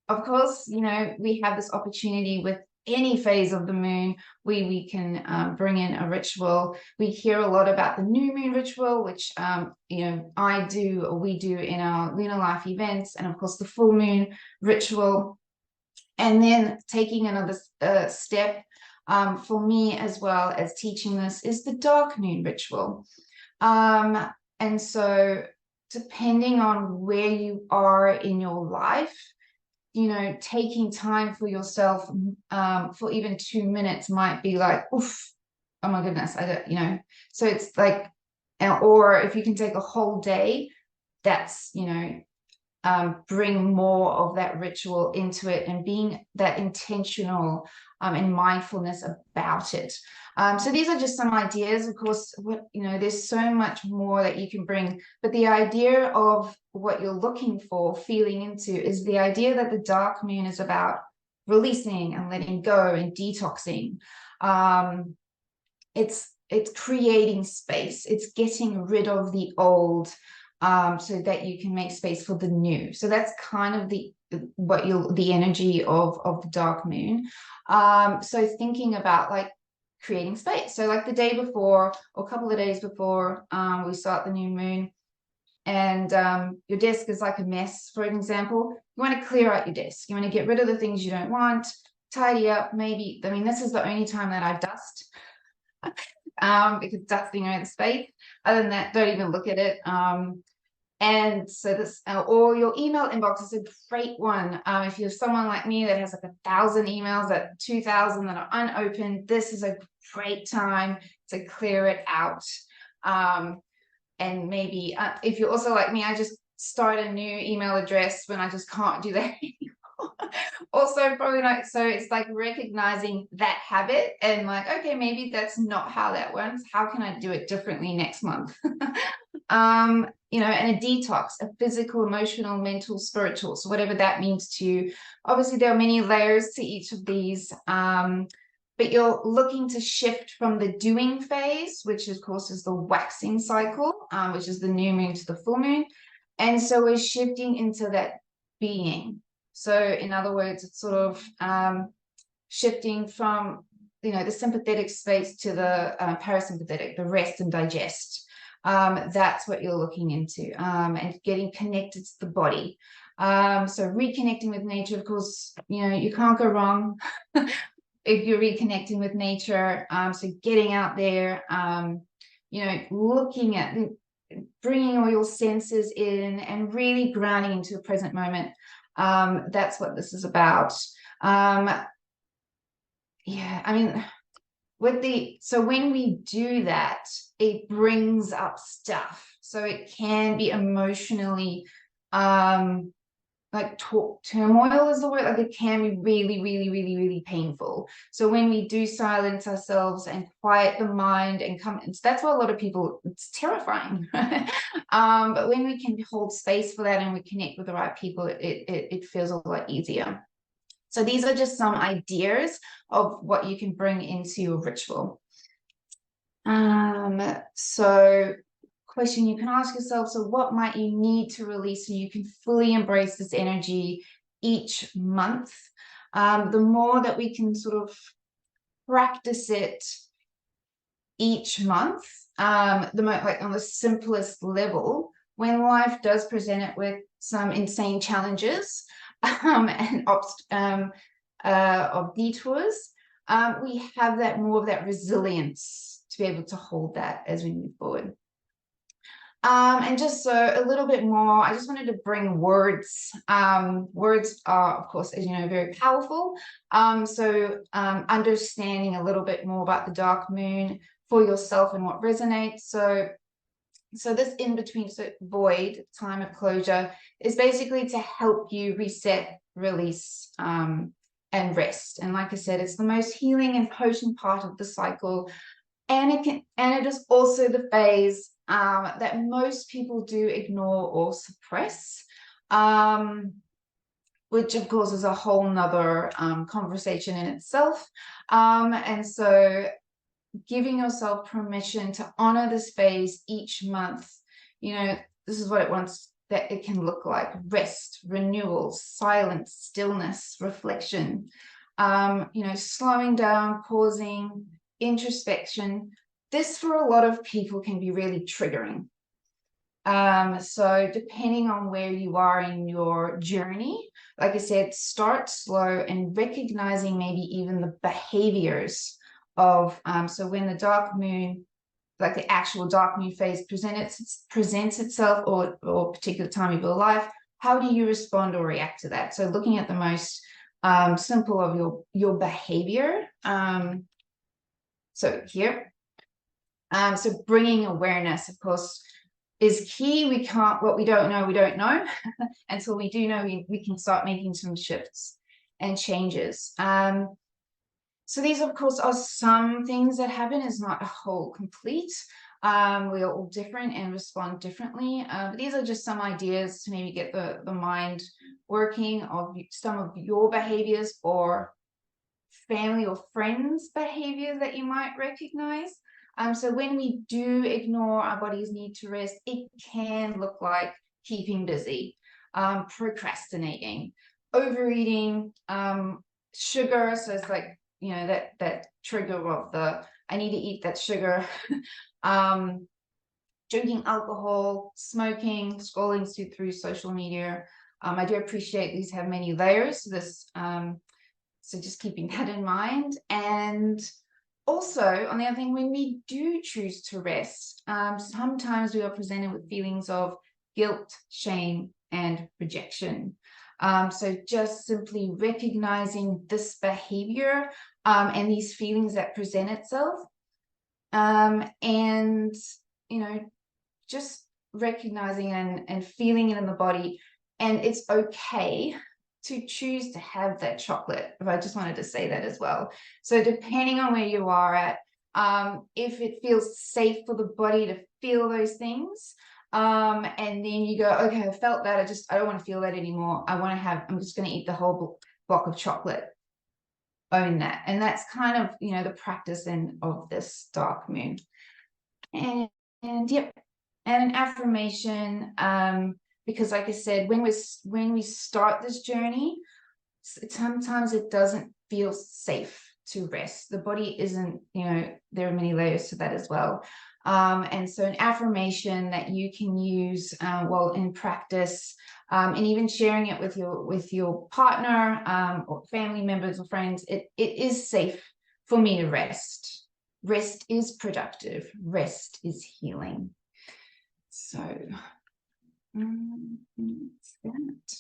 Of course, you know, we have this opportunity with any phase of the moon, we can bring in a ritual. We hear a lot about the new moon ritual, which, you know, we do in our lunar life events, and of course the full moon ritual. And then taking another step for me as well as teaching this is the dark moon ritual. And so depending on where you are in your life, you know, taking time for yourself for even 2 minutes might be like, oof, oh my goodness, I don't, you know. So it's like, or if you can take a whole day, that's, you know, bring more of that ritual into it and being that intentional and mindfulness about it. So these are just some ideas. Of course, you know, there's so much more that you can bring, but the idea of what you're looking for, feeling into, is the idea that the dark moon is about releasing and letting go and detoxing. It's creating space. It's getting rid of the old, so that you can make space for the new. So that's kind of the energy of the dark moon. So thinking about like creating space. So like the day before or a couple of days before we start the new moon, and your desk is like a mess, for example, you want to clear out your desk. You want to get rid of the things you don't want, tidy up. Maybe, I mean, this is the only time that I dust. Because dusting around the space. Other than that, don't even look at it. And so this, or your email inbox is a great one. If you're someone like me that has like 1,000 emails, that 2,000 that are unopened, this is a great time to clear it out. And maybe if you're also like me, I just start a new email address when I just can't do that anymore. Also probably not. So it's like recognizing that habit and like, okay, maybe that's not how that works. How can I do it differently next month? You know, and a detox, a physical, emotional, mental, spiritual, so whatever that means to you. Obviously there are many layers to each of these, but you're looking to shift from the doing phase, which of course is the waxing cycle, which is the new moon to the full moon. And so we're shifting into that being. So in other words, it's sort of shifting from, you know, the sympathetic space to the parasympathetic, the rest and digest. That's what you're looking into, and getting connected to the body. So reconnecting with nature, of course, you know, you can't go wrong if you're reconnecting with nature. So getting out there, you know, looking at, bringing all your senses in and really grounding into a present moment. That's what this is about. Yeah, I mean, so when we do that, it brings up stuff. So it can be emotionally, like turmoil is the word. Like it can be really, really, really, really painful. So when we do silence ourselves and quiet the mind and that's why a lot of people, it's terrifying. But when we can hold space for that and we connect with the right people, it feels a lot easier. So these are just some ideas of what you can bring into your ritual. So question you can ask yourself, so what might you need to release so you can fully embrace this energy each month? The more that we can sort of practice it each month, the more, like on the simplest level, when life does present it with some insane challenges, and of detours, we have that more of that resilience to be able to hold that as we move forward. And just so a little bit more, I just wanted to bring words. Words are, of course, as you know, very powerful. Understanding a little bit more about the dark moon for yourself and what resonates. So this in-between void, time of closure, is basically to help you reset, release, and rest. And like I said, it's the most healing and potent part of the cycle. And it is also the phase that most people do ignore or suppress, which of course is a whole nother conversation in itself. And so giving yourself permission to honor this phase each month, this is what it wants, that it can look like: rest, renewal, silence, stillness, reflection, slowing down, pausing, introspection. This for a lot of people can be really triggering. So depending on where you are in your journey, like I said, start slow and recognizing maybe even the behaviors of, so when the dark moon, like the actual dark moon phase presents itself, or a particular time of your life, how do you respond or react to that? So looking at the most simple of your behavior. So here, so bringing awareness, of course, is key. What we don't know, we don't know. Until we do know, we can start making some shifts and changes. So these, of course, are some things that happen. Is not a whole complete. We are all different and respond differently. But these are just some ideas to maybe get the mind working of some of your behaviors or family or friends' behaviors that you might recognize. So when we do ignore our body's need to rest, it can look like keeping busy, procrastinating, overeating, sugar. So it's like, that trigger of I need to eat that sugar, drinking alcohol, smoking, scrolling through social media. I do appreciate these have many layers. So just keeping that in mind. And also, on the other thing, when we do choose to rest, sometimes we are presented with feelings of guilt, shame, and rejection. So just simply recognizing this behavior and these feelings that present itself, and just recognizing and feeling it in the body. And it's okay to choose to have that chocolate. If I just wanted to say that as well. So depending on where you are at, if it feels safe for the body to feel those things, and then you go, okay, I felt that, I don't want to feel that anymore. I'm just going to eat the whole block of chocolate. Own that. And that's kind of, the practice of this dark moon. And yep. And an affirmation, because like I said, when we start this journey, sometimes it doesn't feel safe to rest. The body isn't, there are many layers to that as well. And so an affirmation that you can use while in practice, and even sharing it with your partner, or family members or friends, it is safe for me to rest. Rest is productive. Rest is healing. So that's that.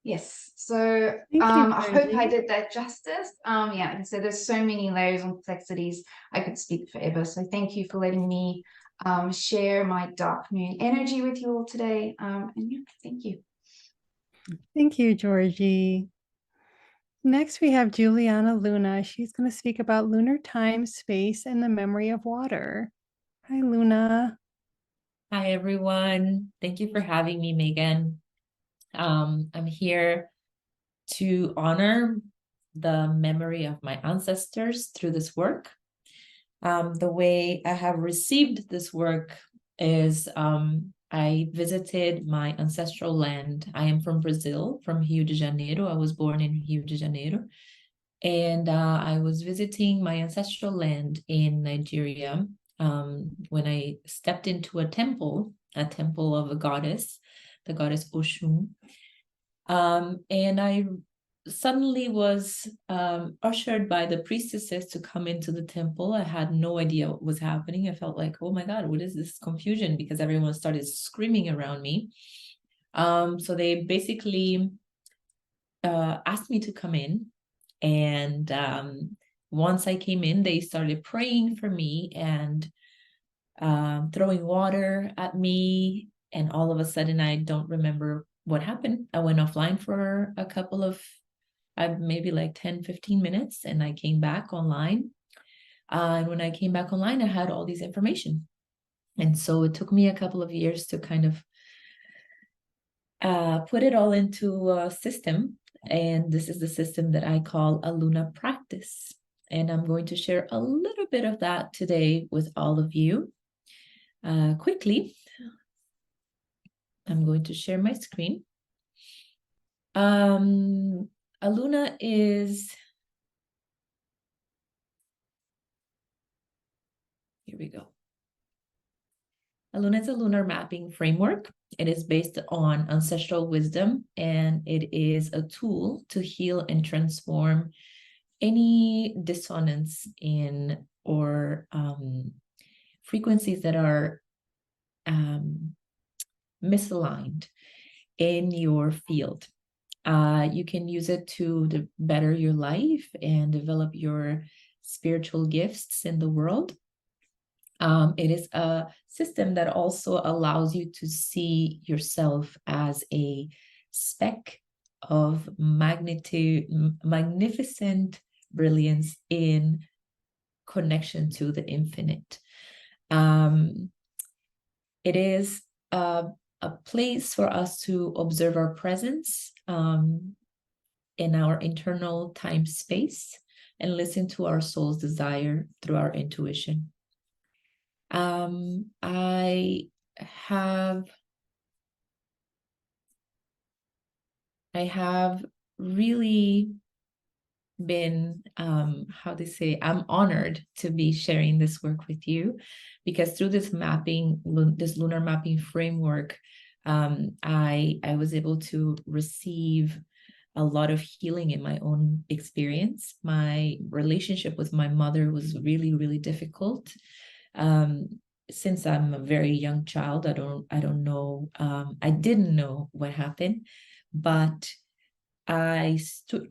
Yes, so I hope I did that justice. Yeah, so there's so many layers and complexities. I could speak forever. So thank you for letting me share my dark moon energy with you all today. And yeah, thank you. Thank you, Georgie. Next, we have Juliana Luna. She's going to speak about lunar time, space, and the memory of water. Hi, Luna. Hi, everyone. Thank you for having me, Megan. I'm here to honor the memory of my ancestors through this work. The way I have received this work is I visited my ancestral land. I am from Brazil, from Rio de Janeiro. I was born in Rio de Janeiro. And I was visiting my ancestral land in Nigeria when I stepped into a temple of a goddess, the goddess Oshun. And I suddenly was ushered by the priestesses to come into the temple. I had no idea what was happening. I felt like, oh my God, what is this confusion? Because everyone started screaming around me. So they basically asked me to come in. And once I came in, they started praying for me and throwing water at me. And all of a sudden, I don't remember what happened. I went offline for a couple of maybe like 10, 15 minutes, and I came back online. And when I came back online, I had all these information. And so it took me a couple of years to kind of put it all into a system. And this is the system that I call a Luna practice. And I'm going to share a little bit of that today with all of you. Quickly, I'm going to share my screen. A Luna is, here we go. A Luna is a lunar mapping framework. It is based on ancestral wisdom, and it is a tool to heal and transform any dissonance in or frequencies that are misaligned in your field. You can use it to better your life and develop your spiritual gifts in the world. It is a system that also allows you to see yourself as a speck of magnificent brilliance in connection to the infinite. It is a place for us to observe our presence in our internal time space and listen to our soul's desire through our intuition. I have really been, how they say, I'm honored to be sharing this work with you, because through this mapping, this lunar mapping framework, I was able to receive a lot of healing in my own experience. My relationship with my mother was really, really difficult. Since I'm a very young child, I don't know, I didn't know what happened, but I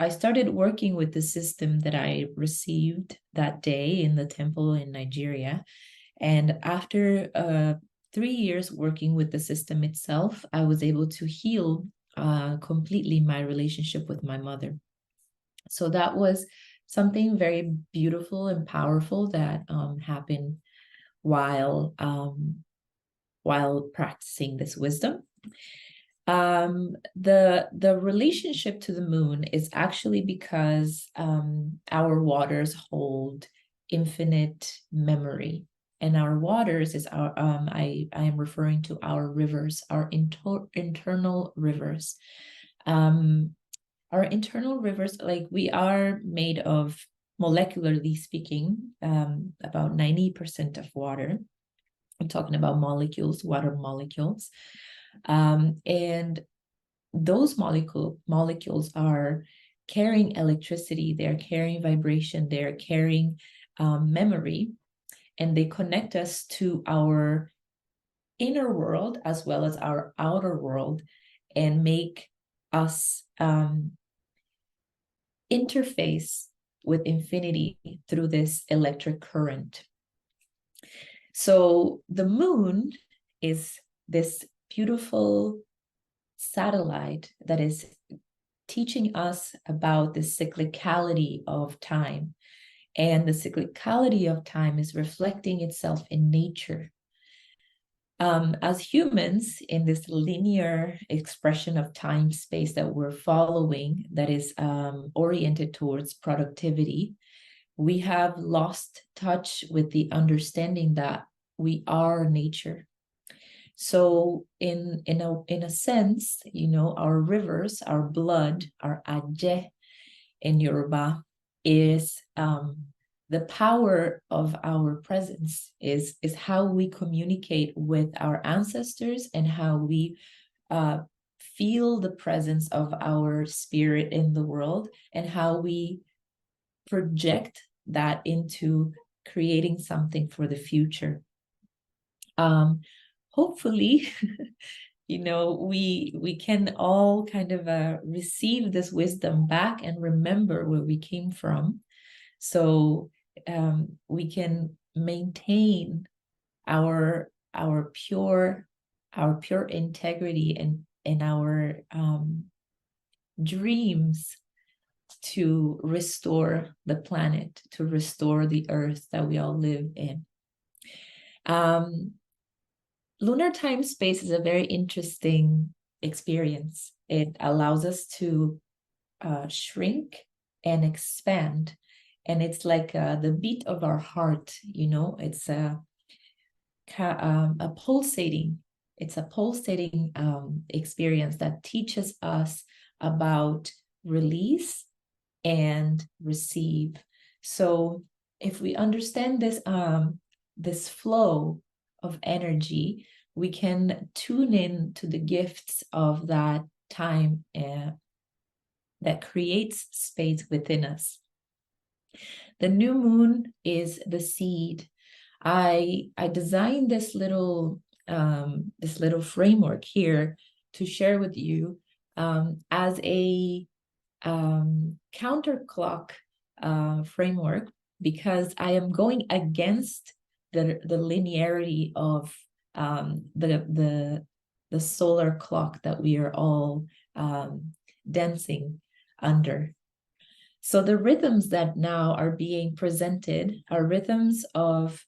started working with the system that I received that day in the temple in Nigeria. And after 3 years working with the system itself, I was able to heal completely my relationship with my mother. So that was something very beautiful and powerful that happened while practicing this wisdom. The relationship to the moon is actually because our waters hold infinite memory, and our waters is our I am referring to our rivers, our internal rivers. Our internal rivers, like, we are made of, molecularly speaking, about 90% of water. I'm talking about molecules, water molecules. And those molecules are carrying electricity, they're carrying vibration, they're carrying memory, and they connect us to our inner world as well as our outer world, and make us interface with infinity through this electric current. So the moon is this beautiful satellite that is teaching us about the cyclicality of time. And the cyclicality of time is reflecting itself in nature. As humans, in this linear expression of time space that we're following, that is oriented towards productivity, we have lost touch with the understanding that we are nature. So in a sense, you know, our rivers, our blood, our aje in Yoruba, is the power of our presence, is how we communicate with our ancestors, and how we feel the presence of our spirit in the world, and how we project that into creating something for the future. Hopefully, we can all kind of receive this wisdom back and remember where we came from, so we can maintain our pure integrity and our dreams to restore the planet, to restore the earth that we all live in. Lunar time space is a very interesting experience. It allows us to shrink and expand, and it's like the beat of our heart. It's a pulsating. It's a pulsating experience that teaches us about release and receive. So if we understand this flow of energy, we can tune in to the gifts of that time that creates space within us. The new moon is the seed. I designed this little framework here to share with you as a counterclock framework, because I am going against the linearity of the solar clock that we are all dancing under. So the rhythms that now are being presented are rhythms of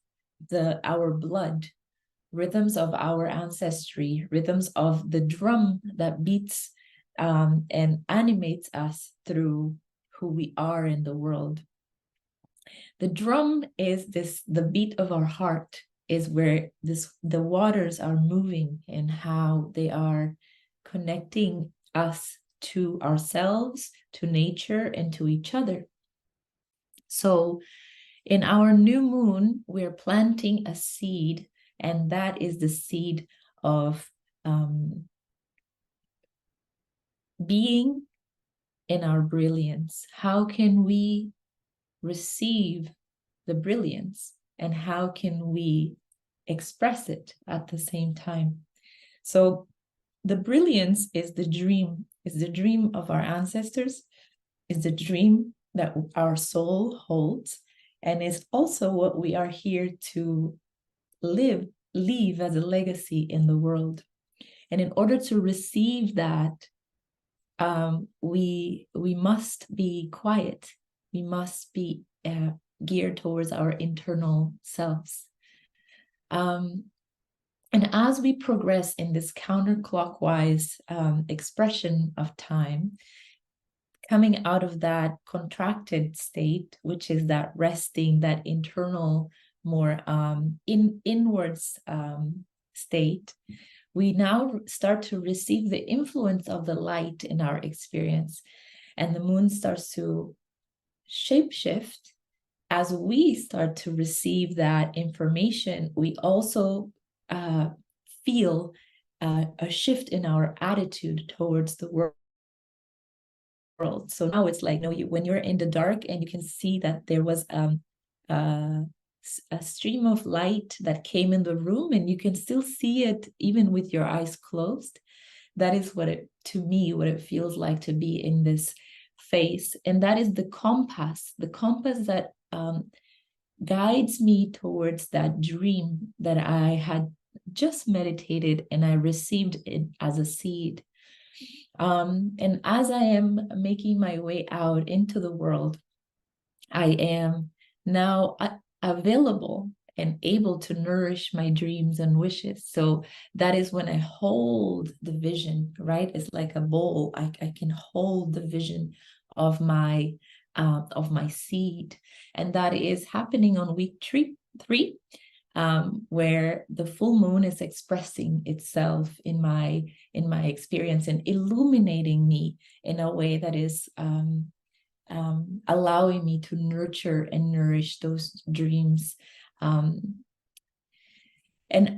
our blood, rhythms of our ancestry, rhythms of the drum that beats and animates us through who we are in the world. The drum is the beat of our heart, is where the waters are moving and how they are connecting us to ourselves, to nature, and to each other. So in our new moon, we're planting a seed, and that is the seed of being in our brilliance. How can we receive the brilliance, and how can we express it at the same time? So the brilliance is the dream of our ancestors, is the dream that our soul holds, and is also what we are here to leave as a legacy in the world. And in order to receive that, we must be quiet. We must be geared towards our internal selves. And as we progress in this counterclockwise expression of time, coming out of that contracted state, which is that resting, that internal, more inwards state, we now start to receive the influence of the light in our experience. And the moon starts to shapeshift. As we start to receive that information, we also feel a shift in our attitude towards the world. So now it's like, when you're in the dark and you can see that there was a stream of light that came in the room, and you can still see it even with your eyes closed. That is what it feels like to be in this phase. And that is the compass that guides me towards that dream that I had just meditated, and I received it as a seed. And as I am making my way out into the world, I am now available and able to nourish my dreams and wishes. So that is when I hold the vision, right? It's like a bowl. I can hold the vision of my seed. And that is happening on week three, where the full moon is expressing itself in my experience and illuminating me in a way that is allowing me to nurture and nourish those dreams. And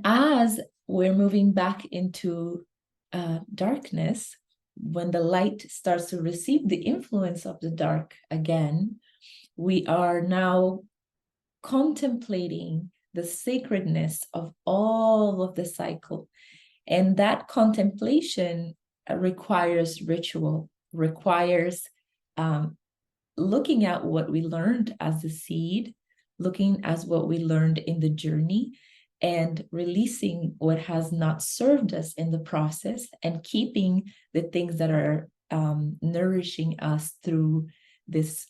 as we're moving back into darkness, when the light starts to receive the influence of the dark again, we are now contemplating the sacredness of all of the cycle. And that contemplation requires ritual, requires looking at what we learned as the seed, looking at what we learned in the journey, and releasing what has not served us in the process, and keeping the things that are nourishing us through this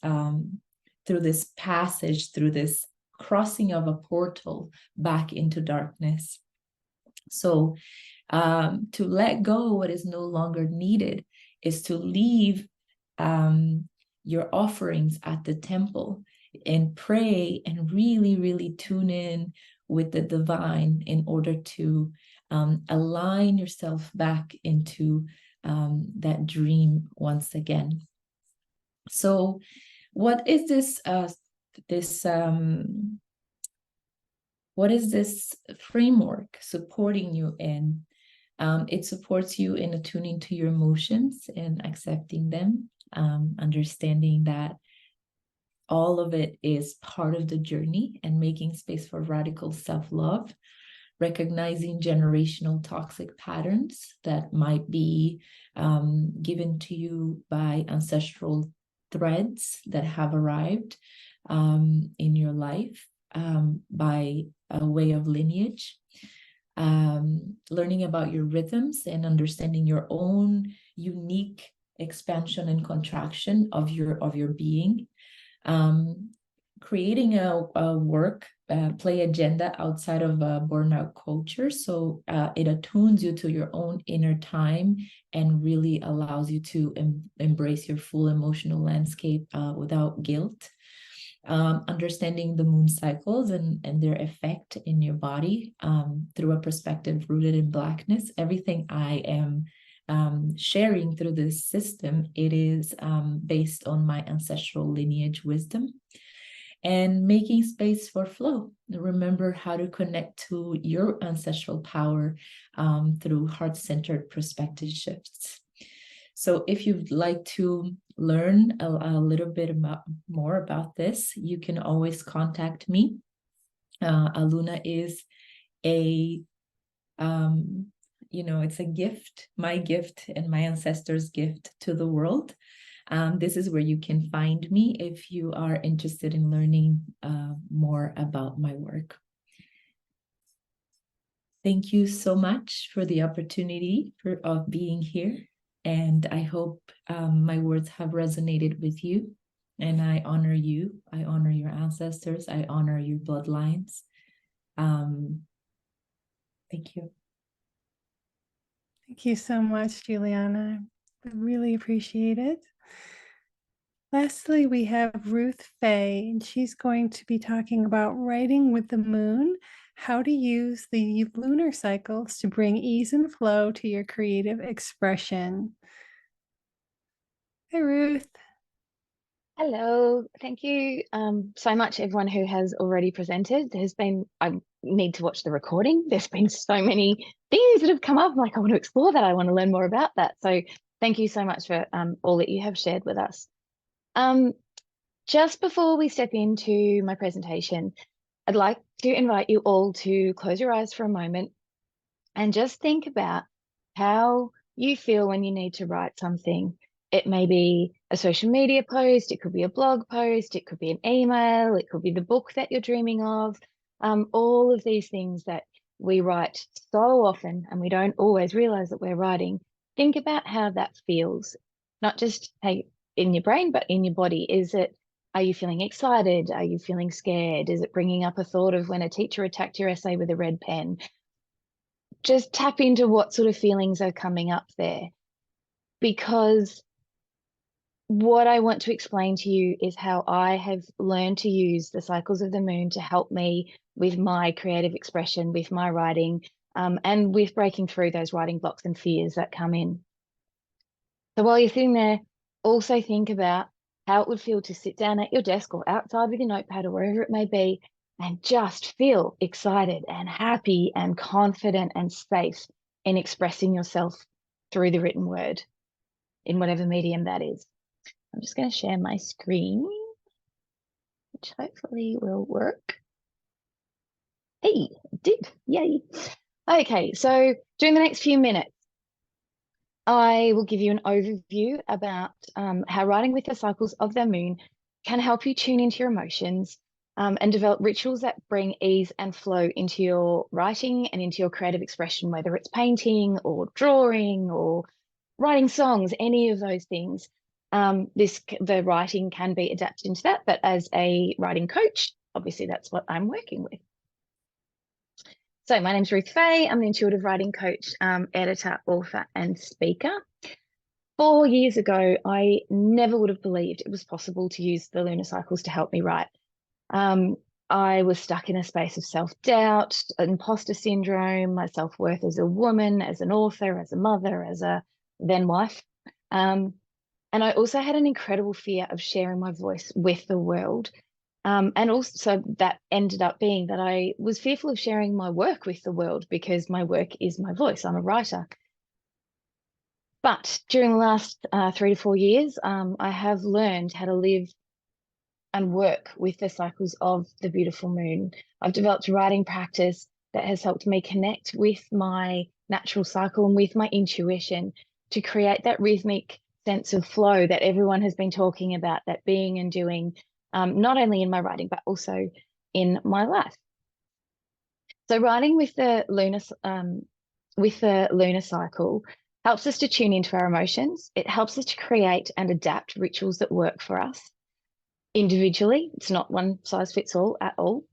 passage, through this crossing of a portal back into darkness. So to let go what is no longer needed is to leave your offerings at the temple and pray and really, really tune in with the divine in order to align yourself back into that dream once again. So what is this what is this framework supporting you in? It supports you in attuning to your emotions and accepting them, understanding that all of it is part of the journey, and making space for radical self-love, recognizing generational toxic patterns that might be given to you by ancestral threads that have arrived in your life by a way of lineage. Learning about your rhythms and understanding your own unique expansion and contraction of your being. Creating a work play agenda outside of a burnout culture, so it attunes you to your own inner time and really allows you to embrace your full emotional landscape without guilt. Understanding the moon cycles and their effect in your body through a perspective rooted in Blackness. Everything I am sharing through this system, it is based on my ancestral lineage wisdom. And making space for flow. Remember how to connect to your ancestral power through heart-centered perspective shifts. So if you'd like to learn a little bit more about this, you can always contact me. Aluna is a, it's a gift, my gift and my ancestors' gift to the world. This is where you can find me if you are interested in learning more about my work. Thank you so much for the opportunity of being here. And I hope my words have resonated with you. And I honor you. I honor your ancestors. I honor your bloodlines. Thank you. Thank you so much, Juliana. I really appreciate it. Lastly, we have Ruth Faye, and she's going to be talking about writing with the moon, how to use the lunar cycles to bring ease and flow to your creative expression. Hi, Ruth. Hello, thank you so much, everyone who has already presented. I need to watch the recording. There's been so many things that have come up, like I want to explore that, I want to learn more about that. So thank you so much for all that you have shared with us. Just before we step into my presentation, I'd like to invite you all to close your eyes for a moment and just think about how you feel when you need to write something. It may be a social media post, it could be a blog post, it could be an email, it could be the book that you're dreaming of. All of these things that we write so often and we don't always realize that we're writing. Think about how that feels, not just in your brain, but in your body. Are you feeling excited? Are you feeling scared? Is it bringing up a thought of when a teacher attacked your essay with a red pen? Just tap into what sort of feelings are coming up there, because what I want to explain to you is how I have learned to use the cycles of the moon to help me with my creative expression, with my writing, and with breaking through those writing blocks and fears that come in. So while you're sitting there, also think about how it would feel to sit down at your desk or outside with your notepad or wherever it may be, and just feel excited and happy and confident and safe in expressing yourself through the written word in whatever medium that is. I'm just going to share my screen, which hopefully will work. Hey, it did. Yay. Okay, so during the next few minutes, I will give you an overview about how writing with the cycles of the moon can help you tune into your emotions and develop rituals that bring ease and flow into your writing and into your creative expression, whether it's painting or drawing or writing songs, any of those things. The writing can be adapted into that, but as a writing coach, obviously that's what I'm working with. So my name's Ruth Fay. I'm an intuitive writing coach, editor, author, and speaker. 4 years ago, I never would have believed it was possible to use the lunar cycles to help me write. I was stuck in a space of self-doubt, imposter syndrome, my self-worth as a woman, as an author, as a mother, as a then wife. And I also had an incredible fear of sharing my voice with the world. And also that ended up being that I was fearful of sharing my work with the world because my work is my voice. I'm a writer. But during the last 3 to 4 years, I have learned how to live and work with the cycles of the beautiful moon. I've developed a writing practice that has helped me connect with my natural cycle and with my intuition to create that rhythmic sense of flow that everyone has been talking about, that being and doing, not only in my writing, but also in my life. So writing with the lunar cycle helps us to tune into our emotions. It helps us to create and adapt rituals that work for us individually. It's not one size fits all at all.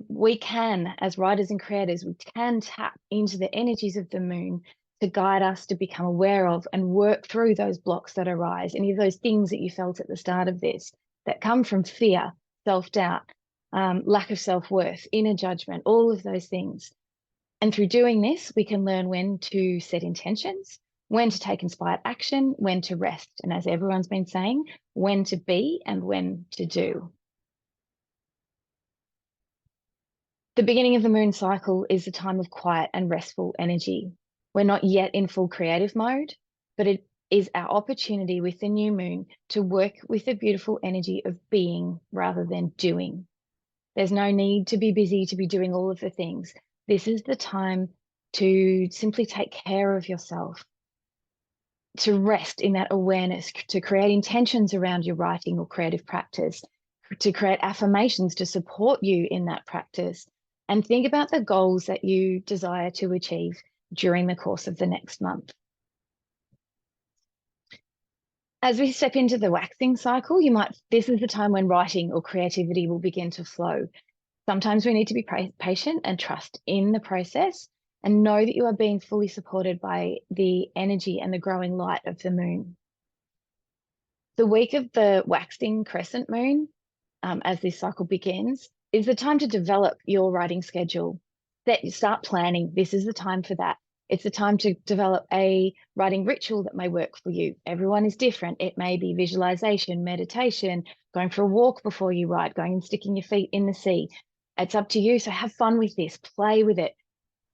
We can, as writers and creators, we can tap into the energies of the moon to guide us to become aware of and work through those blocks that arise, any of those things that you felt at the start of this that come from fear, self-doubt, lack of self-worth, inner judgment, all of those things. And through doing this, we can learn when to set intentions, when to take inspired action, when to rest, and as everyone's been saying, when to be and when to do. The beginning of the moon cycle is a time of quiet and restful energy. We're not yet in full creative mode, but it is our opportunity with the new moon to work with the beautiful energy of being rather than doing. There's no need to be busy, to be doing all of the things. This is the time to simply take care of yourself, to rest in that awareness, to create intentions around your writing or creative practice, to create affirmations to support you in that practice, and think about the goals that you desire to achieve during the course of the next month. As we step into the waxing cycle, this is the time when writing or creativity will begin to flow. Sometimes we need to be patient and trust in the process and know that you are being fully supported by the energy and the growing light of the moon. The week of the waxing crescent moon, as this cycle begins, is the time to develop your writing schedule. Start planning. This is the time for that. It's the time to develop a writing ritual that may work for you. Everyone is different. It may be visualization, meditation, going for a walk before you write, going and sticking your feet in the sea. It's up to you. So have fun with this, play with it.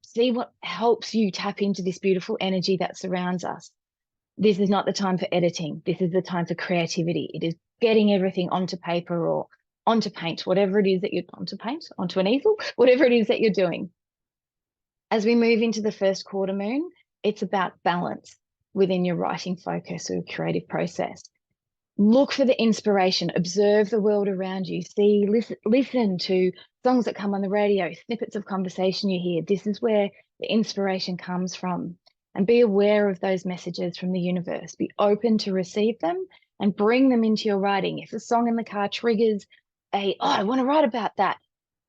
See what helps you tap into this beautiful energy that surrounds us. This is not the time for editing. This is the time for creativity. It is getting everything onto paper or onto paint, whatever it is that onto an easel, whatever it is that you're doing. As we move into the first quarter moon, it's about balance within your writing focus or creative process. Look for the inspiration, observe the world around you, listen to songs that come on the radio, snippets of conversation you hear. This is where the inspiration comes from. And be aware of those messages from the universe. Be open to receive them and bring them into your writing. If a song in the car triggers I want to write about that,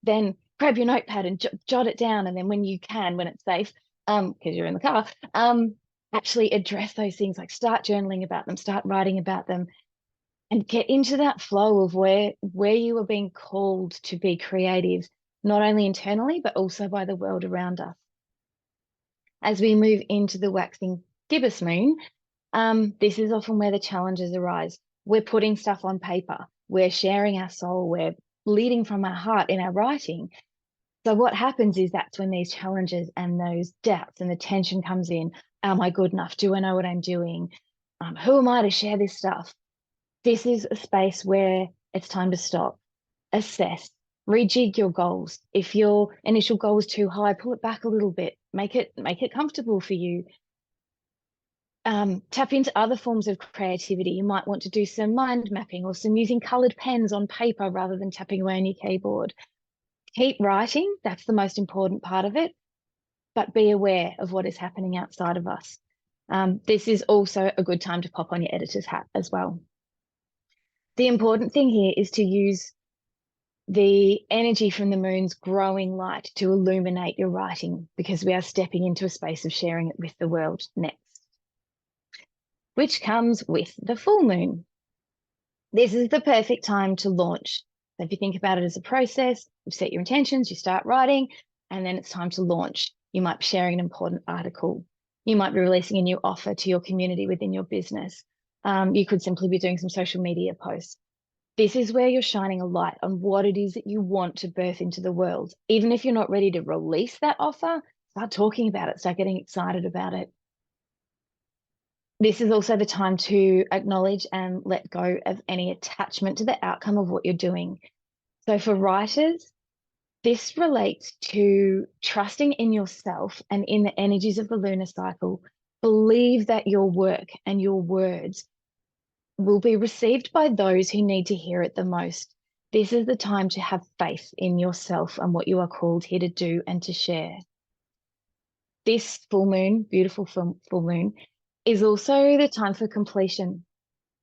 then grab your notepad and jot it down. And then when you can, when it's safe, because you're in the car, actually address those things, like start journaling about them, start writing about them, and get into that flow of where you are being called to be creative, not only internally, but also by the world around us. As we move into the waxing gibbous moon, this is often where the challenges arise. We're putting stuff on paper. We're sharing our soul. We're leading from our heart in our writing. So what happens is that's when these challenges and those doubts and the tension comes in. Am I good enough? Do I know what I'm doing? Who am I to share this stuff? This is a space where it's time to stop, assess, rejig your goals. If your initial goal is too high, pull it back a little bit, make it comfortable for you. Tap into other forms of creativity. You might want to do some mind mapping or some using colored pens on paper rather than tapping away on your keyboard. Keep writing, that's the most important part of it, but be aware of what is happening outside of us. This is also a good time to pop on your editor's hat as well. The important thing here is to use the energy from the moon's growing light to illuminate your writing, because we are stepping into a space of sharing it with the world next, which comes with the full moon. This is the perfect time to launch. So if you think about it as a process, you set your intentions, you start writing, and then it's time to launch. You might be sharing an important article. You might be releasing a new offer to your community within your business. You could simply be doing some social media posts. This is where you're shining a light on what it is that you want to birth into the world. Even if you're not ready to release that offer, start talking about it, start getting excited about it. This is also the time to acknowledge and let go of any attachment to the outcome of what you're doing. So for writers, this relates to trusting in yourself and in the energies of the lunar cycle. Believe that your work and your words will be received by those who need to hear it the most. This is the time to have faith in yourself and what you are called here to do and to share. This full moon, beautiful full moon, is also the time for completion.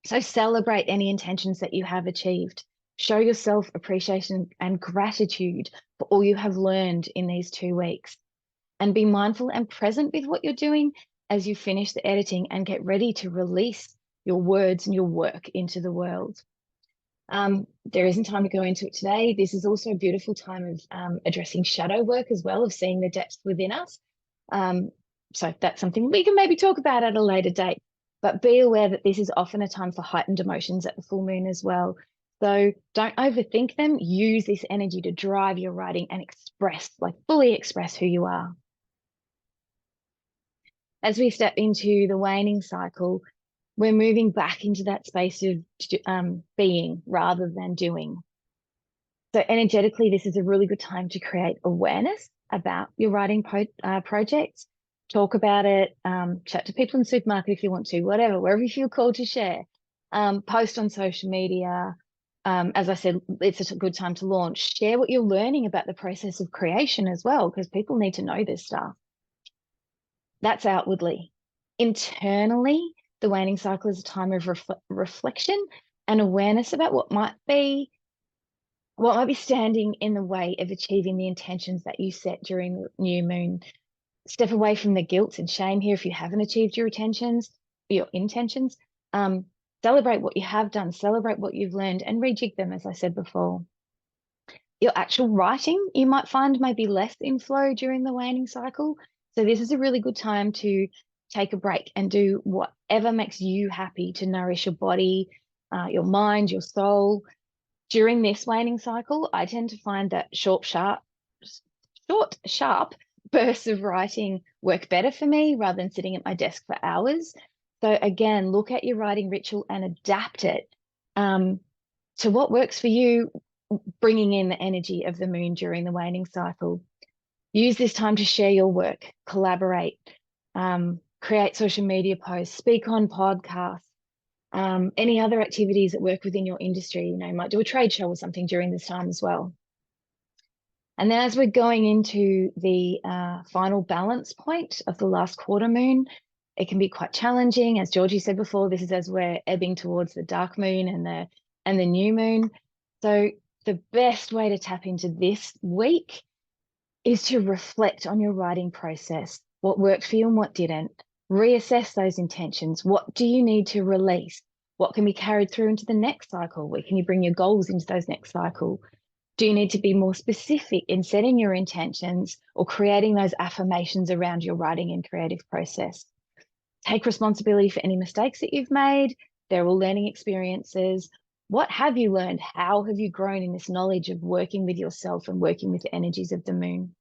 So celebrate any intentions that you have achieved. Show yourself appreciation and gratitude for all you have learned in these 2 weeks. And be mindful and present with what you're doing as you finish the editing and get ready to release your words and your work into the world. There isn't time to go into it today. This is also a beautiful time of addressing shadow work as well, of seeing the depths within us. So that's something we can maybe talk about at a later date, but be aware that this is often a time for heightened emotions at the full moon as well. So don't overthink them. Use this energy to drive your writing and express, like fully express who you are. As we step into the waning cycle, we're moving back into that space of being rather than doing. So energetically, this is a really good time to create awareness about your writing projects. Talk about it, chat to people in the supermarket if you want to, whatever, wherever you feel called to share. Post on social media. As I said, it's a good time to launch. Share what you're learning about the process of creation as well, because people need to know this stuff. That's outwardly. Internally, the waning cycle is a time of reflection and awareness about what might be standing in the way of achieving the intentions that you set during the new moon. Step away from the guilt and shame here if you haven't achieved your intentions. Celebrate what you have done, celebrate what you've learned, and rejig them, as I said before. Your actual writing, you might find maybe less in flow during the waning cycle. So this is a really good time to take a break and do whatever makes you happy to nourish your body, your mind, your soul. During this waning cycle, I tend to find that short, sharp bursts of writing work better for me rather than sitting at my desk for hours. So again, look at your writing ritual and adapt it to what works for you, bringing in the energy of the moon during the waning cycle. Use this time to share your work, collaborate, create social media posts, speak on podcasts, any other activities that work within your industry. You might do a trade show or something during this time as well. And then as we're going into the final balance point of the last quarter moon, it can be quite challenging. As Georgie said before, this is as we're ebbing towards the dark moon and the new moon. So the best way to tap into this week is to reflect on your writing process, what worked for you and what didn't. Reassess those intentions. What do you need to release? What can be carried through into the next cycle? Where can you bring your goals into those next cycle? Do you need to be more specific in setting your intentions or creating those affirmations around your writing and creative process? Take responsibility for any mistakes that you've made. They're all learning experiences. What have you learned? How have you grown in this knowledge of working with yourself and working with the energies of the moon?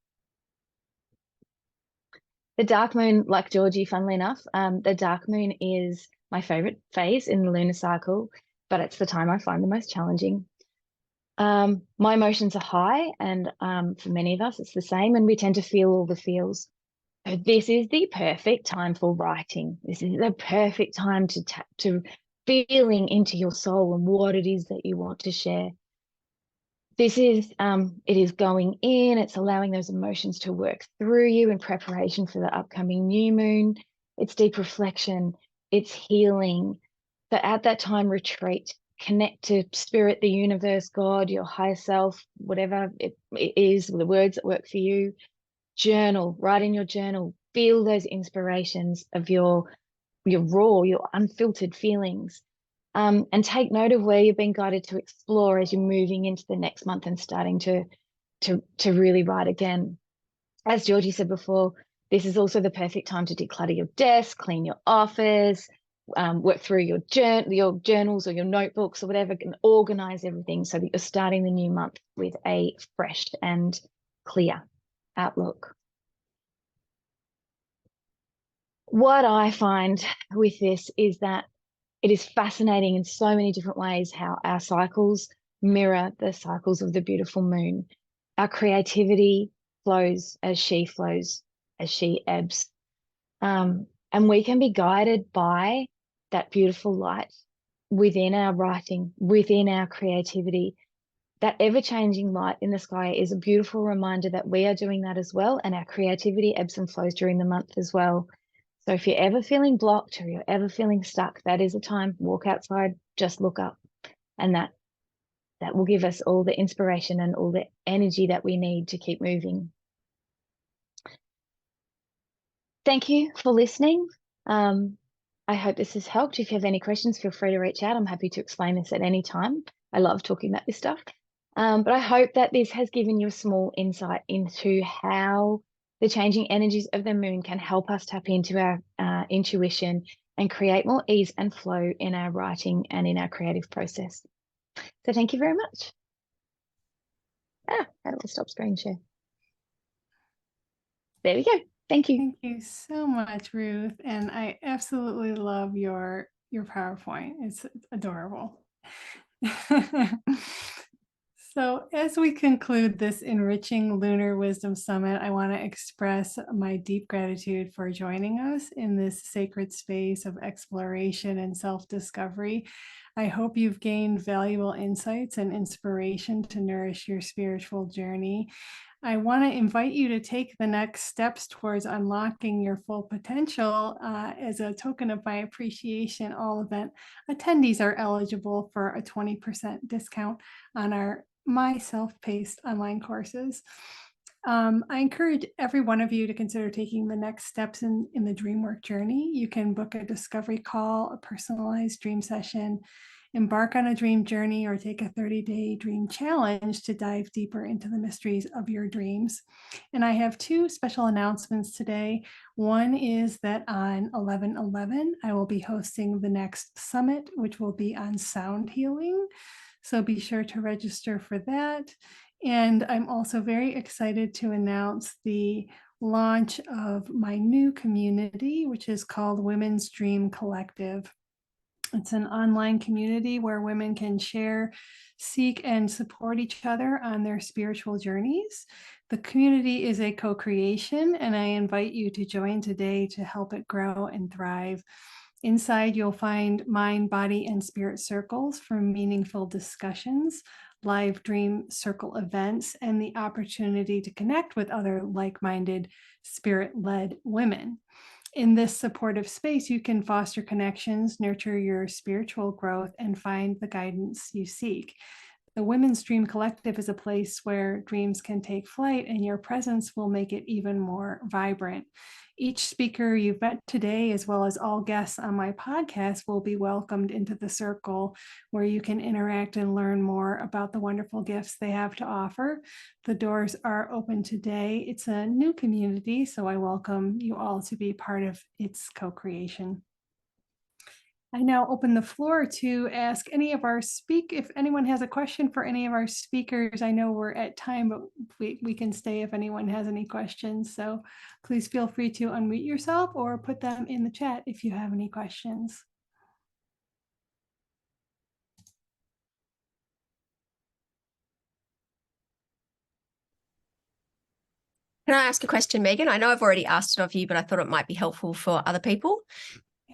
The dark moon, like Georgie, funnily enough, the dark moon is my favorite phase in the lunar cycle, but it's the time I find the most challenging. My emotions are high, and for many of us, it's the same, and we tend to feel all the feels. So this is the perfect time for writing. This is the perfect time to tap to feeling into your soul and what it is that you want to share. This is it is going in, it's allowing those emotions to work through you in preparation for the upcoming new moon. It's deep reflection, it's healing. So at that time, retreat, connect to spirit, the universe, God, your higher self, whatever it is, the words that work for you. Journal, write in your journal, feel those inspirations of your raw, your unfiltered feelings. And take note of where you're being guided to explore as you're moving into the next month and starting to really write again. As Georgie said before, this is also the perfect time to declutter your desk, clean your office, work through your journals or your notebooks or whatever, and organize everything so that you're starting the new month with a fresh and clear outlook. What I find with this is that it is fascinating in so many different ways how our cycles mirror the cycles of the beautiful moon. Our creativity flows as she ebbs. And we can be guided by that beautiful light within our writing, within our creativity. That ever-changing light in the sky is a beautiful reminder that we are doing that as well, and our creativity ebbs and flows during the month as well. So if you're ever feeling blocked or you're ever feeling stuck, that is a time, walk outside, just look up. And that will give us all the inspiration and all the energy that we need to keep moving. Thank you for listening. I hope this has helped. If you have any questions, feel free to reach out. I'm happy to explain this at any time. I love talking about this stuff. But I hope that this has given you a small insight into how the changing energies of the moon can help us tap into our intuition and create more ease and flow in our writing and in our creative process. So thank you very much. How do I stop screen share? There we go. Thank you. Thank you so much, Ruth. And I absolutely love your PowerPoint. It's adorable. So as we conclude this Enriching Lunar Wisdom Summit, I want to express my deep gratitude for joining us in this sacred space of exploration and self-discovery. I hope you've gained valuable insights and inspiration to nourish your spiritual journey. I want to invite you to take the next steps towards unlocking your full potential. As a token of my appreciation, all event attendees are eligible for a 20% discount on my self-paced online courses. I encourage every one of you to consider taking the next steps in the dream work journey. You can book a discovery call, a personalized dream session, embark on a dream journey, or take a 30-day dream challenge to dive deeper into the mysteries of your dreams. And I have two special announcements today. One is that on 11/11, I will be hosting the next summit, which will be on sound healing. So be sure to register for that. And I'm also very excited to announce the launch of my new community, which is called Women's Dream Collective. It's an online community where women can share, seek, and support each other on their spiritual journeys. The community is a co-creation, and I invite you to join today to help it grow and thrive. Inside, you'll find mind, body, and spirit circles for meaningful discussions, live dream circle events, and the opportunity to connect with other like-minded, spirit-led women. In this supportive space, you can foster connections, nurture your spiritual growth, and find the guidance you seek. The Women's Dream Collective is a place where dreams can take flight, and your presence will make it even more vibrant. Each speaker you've met today, as well as all guests on my podcast, will be welcomed into the circle where you can interact and learn more about the wonderful gifts they have to offer. The doors are open today. It's a new community, so I welcome you all to be part of its co-creation. I now open the floor to ask any of our if anyone has a question for any of our speakers. I know we're at time, but we can stay if anyone has any questions. So please feel free to unmute yourself or put them in the chat if you have any questions. Can I ask a question, Megan? I know I've already asked it of you, but I thought it might be helpful for other people.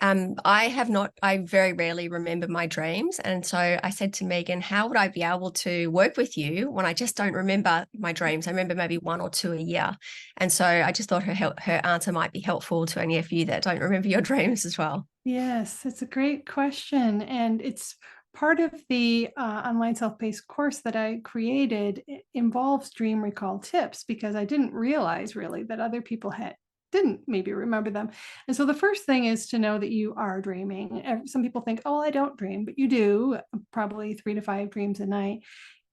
I very rarely remember my dreams. And so I said to Megan, how would I be able to work with you when I just don't remember my dreams? I remember maybe 1 or 2 a year. And so I just thought her answer might be helpful to any of you that don't remember your dreams as well. Yes, it's a great question. And it's part of the online self-paced course that I created. It involves dream recall tips because I didn't realize really that other people didn't maybe remember them. And so the first thing is to know that you are dreaming. Some people think, oh, I don't dream, but you do, probably 3 to 5 dreams a night.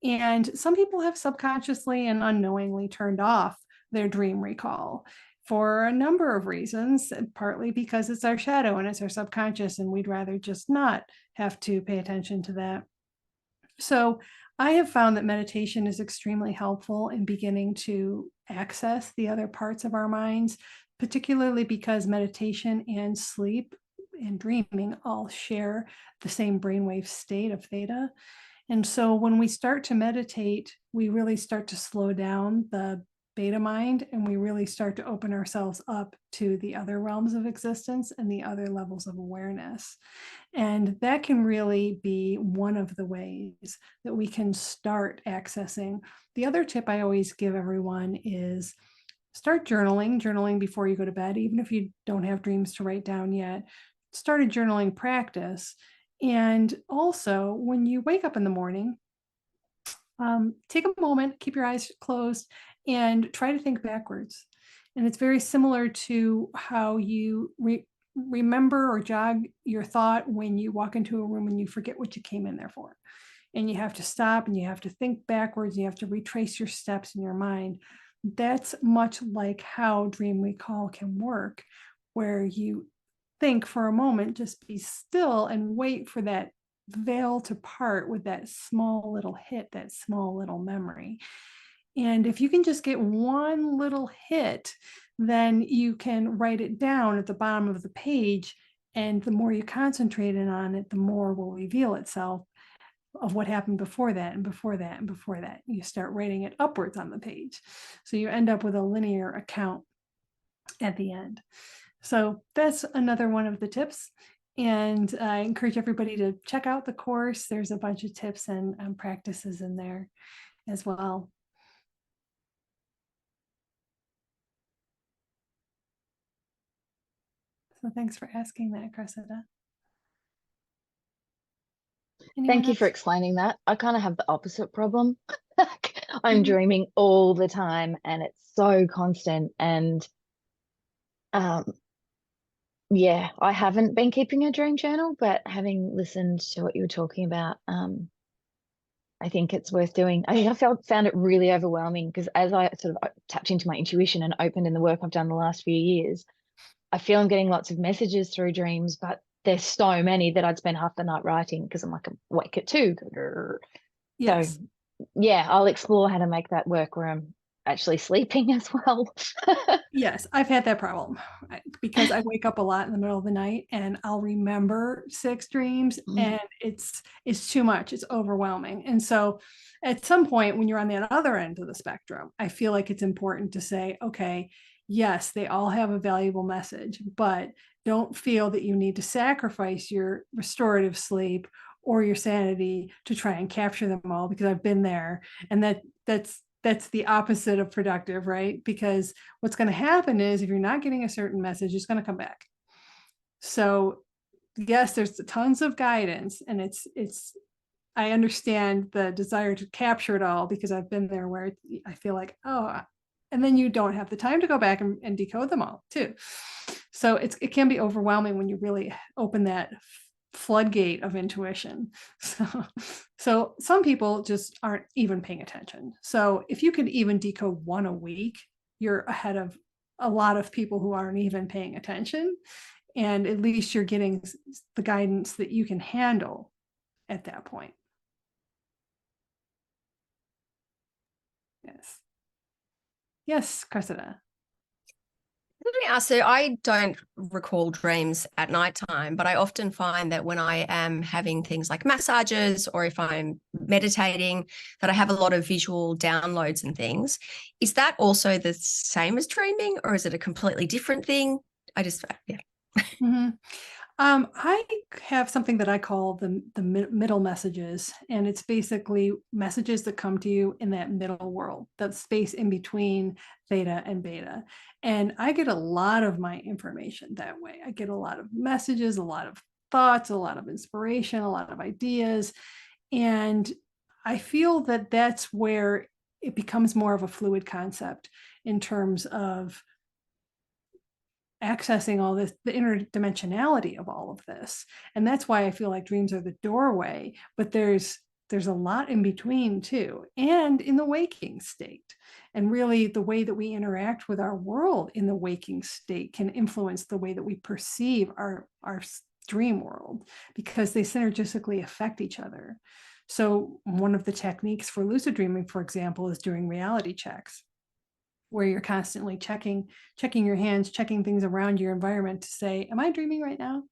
And some people have subconsciously and unknowingly turned off their dream recall for a number of reasons, partly because it's our shadow and it's our subconscious, and we'd rather just not have to pay attention to that. So I have found that meditation is extremely helpful in beginning to access the other parts of our minds, particularly because meditation and sleep and dreaming all share the same brainwave state of theta. And so when we start to meditate, we really start to slow down the beta mind, and we really start to open ourselves up to the other realms of existence and the other levels of awareness. And that can really be one of the ways that we can start accessing. The other tip I always give everyone is start journaling before you go to bed, even if you don't have dreams to write down yet. Start a journaling practice. And also, when you wake up in the morning, take a moment, keep your eyes closed, and try to think backwards. And it's very similar to how you remember or jog your thought when you walk into a room and you forget what you came in there for. And you have to stop and you have to think backwards. You have to retrace your steps in your mind. That's much like how dream recall can work, where you think for a moment, just be still and wait for that veil to part with that small little hit, that small little memory. And if you can just get one little hit, then you can write it down at the bottom of the page. And the more you concentrate on it, the more will reveal itself of what happened before that and before that and before that. You start writing it upwards on the page. So you end up with a linear account at the end. So that's another one of the tips. And I encourage everybody to check out the course. There's a bunch of tips and practices in there as well. So thanks for asking that, Cressida. Thank you for explaining that. I kind of have the opposite problem. I'm dreaming all the time and it's so constant. And yeah, I haven't been keeping a dream journal, but having listened to what you were talking about, I think it's worth doing. I found it really overwhelming because as I sort of tapped into my intuition and opened in the work I've done the last few years, I feel I'm getting lots of messages through dreams, but there's so many that I'd spend half the night writing because I'm like awake at 2. Yes. So yeah, I'll explore how to make that work where I'm actually sleeping as well. Yes, I've had that problem because I wake up a lot in the middle of the night and I'll remember 6 dreams and it's too much. It's overwhelming. And so at some point when you're on the other end of the spectrum, I feel like it's important to say, okay, yes, they all have a valuable message, but don't feel that you need to sacrifice your restorative sleep or your sanity to try and capture them all, because I've been there. And that's the opposite of productive, right? Because what's going to happen is if you're not getting a certain message, it's going to come back. So yes, there's tons of guidance, and I understand the desire to capture it all because I've been there where I feel like, oh, and then you don't have the time to go back and decode them all too. So it can be overwhelming when you really open that floodgate of intuition. So some people just aren't even paying attention. So if you could even decode 1 a week, you're ahead of a lot of people who aren't even paying attention. And at least you're getting the guidance that you can handle at that point. Yes. Yes, Cressida. Let me ask, so I don't recall dreams at nighttime, but I often find that when I am having things like massages or if I'm meditating, that I have a lot of visual downloads and things. Is that also the same as dreaming, or is it a completely different thing? Yeah. Mm-hmm. I have something that I call the middle messages, and it's basically messages that come to you in that middle world, that space in between theta and beta. And I get a lot of my information that way. I get a lot of messages, a lot of thoughts, a lot of inspiration, a lot of ideas. And I feel that that's where it becomes more of a fluid concept in terms of accessing all this, the interdimensionality of all of this. And that's why I feel like dreams are the doorway, but there's a lot in between too, and in the waking state. And really the way that we interact with our world in the waking state can influence the way that we perceive our dream world, because they synergistically affect each other. So one of the techniques for lucid dreaming, for example, is doing reality checks, where you're constantly checking your hands, checking things around your environment to say, am I dreaming right now?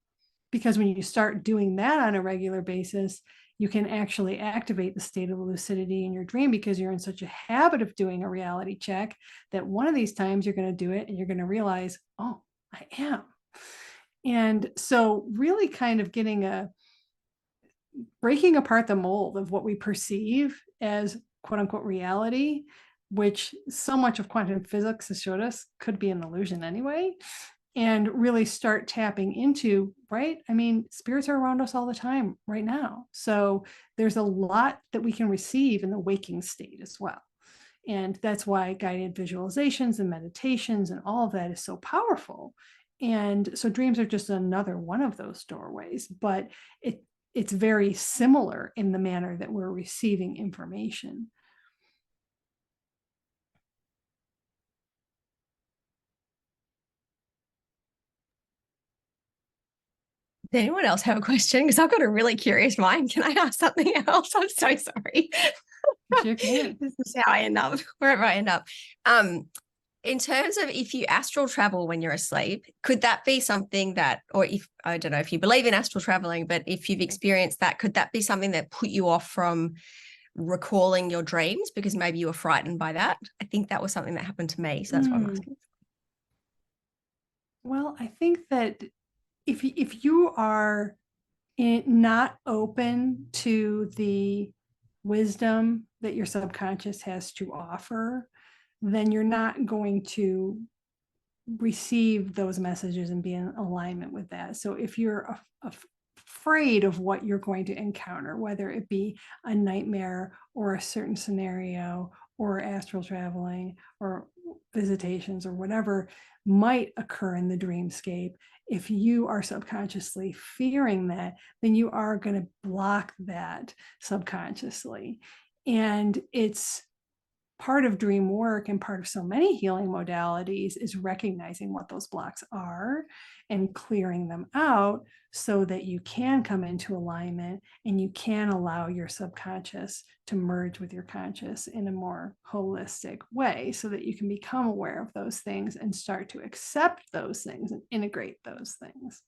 Because when you start doing that on a regular basis, you can actually activate the state of lucidity in your dream, because you're in such a habit of doing a reality check that one of these times you're going to do it and you're going to realize, oh, I am. And so really kind of breaking apart the mold of what we perceive as quote unquote reality, which so much of quantum physics has showed us could be an illusion anyway, and really start tapping into, right? I mean, spirits are around us all the time right now. So there's a lot that we can receive in the waking state as well. And that's why guided visualizations and meditations and all of that is so powerful. And so dreams are just another one of those doorways, but it's very similar in the manner that we're receiving information. Does anyone else have a question? Because I've got a really curious mind. Can I ask something else? I'm so sorry. Sure can. This is how I end up, wherever I end up. In terms of if you astral travel when you're asleep, could that be something that, or if, I don't know if you believe in astral traveling, but if you've experienced that, could that be something that put you off from recalling your dreams because maybe you were frightened by that? I think that was something that happened to me. So that's why I'm asking. Well, I think that if you are not open to the wisdom that your subconscious has to offer, then you're not going to receive those messages and be in alignment with that. So if you're afraid of what you're going to encounter, whether it be a nightmare or a certain scenario or astral traveling or visitations or whatever might occur in the dreamscape, if you are subconsciously fearing that, then you are going to block that subconsciously. And it's part of dream work and part of so many healing modalities is recognizing what those blocks are and clearing them out so that you can come into alignment and you can allow your subconscious to merge with your conscious in a more holistic way, so that you can become aware of those things and start to accept those things and integrate those things.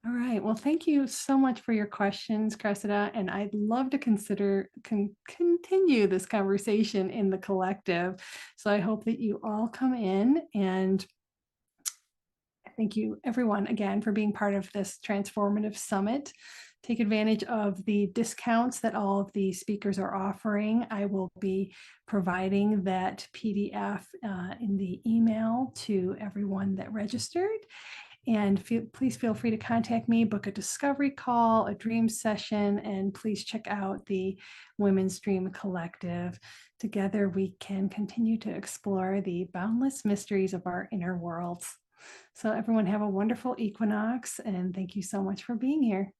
All right. Well, thank you so much for your questions, Cressida. And I'd love to continue this conversation in the collective. So I hope that you all come in, and thank you everyone again for being part of this transformative summit. Take advantage of the discounts that all of the speakers are offering. I will be providing that PDF in the email to everyone that registered. And please feel free to contact me, book a discovery call, a dream session, and please check out the Women's Dream Collective. Together, we can continue to explore the boundless mysteries of our inner worlds. So everyone have a wonderful equinox, and thank you so much for being here.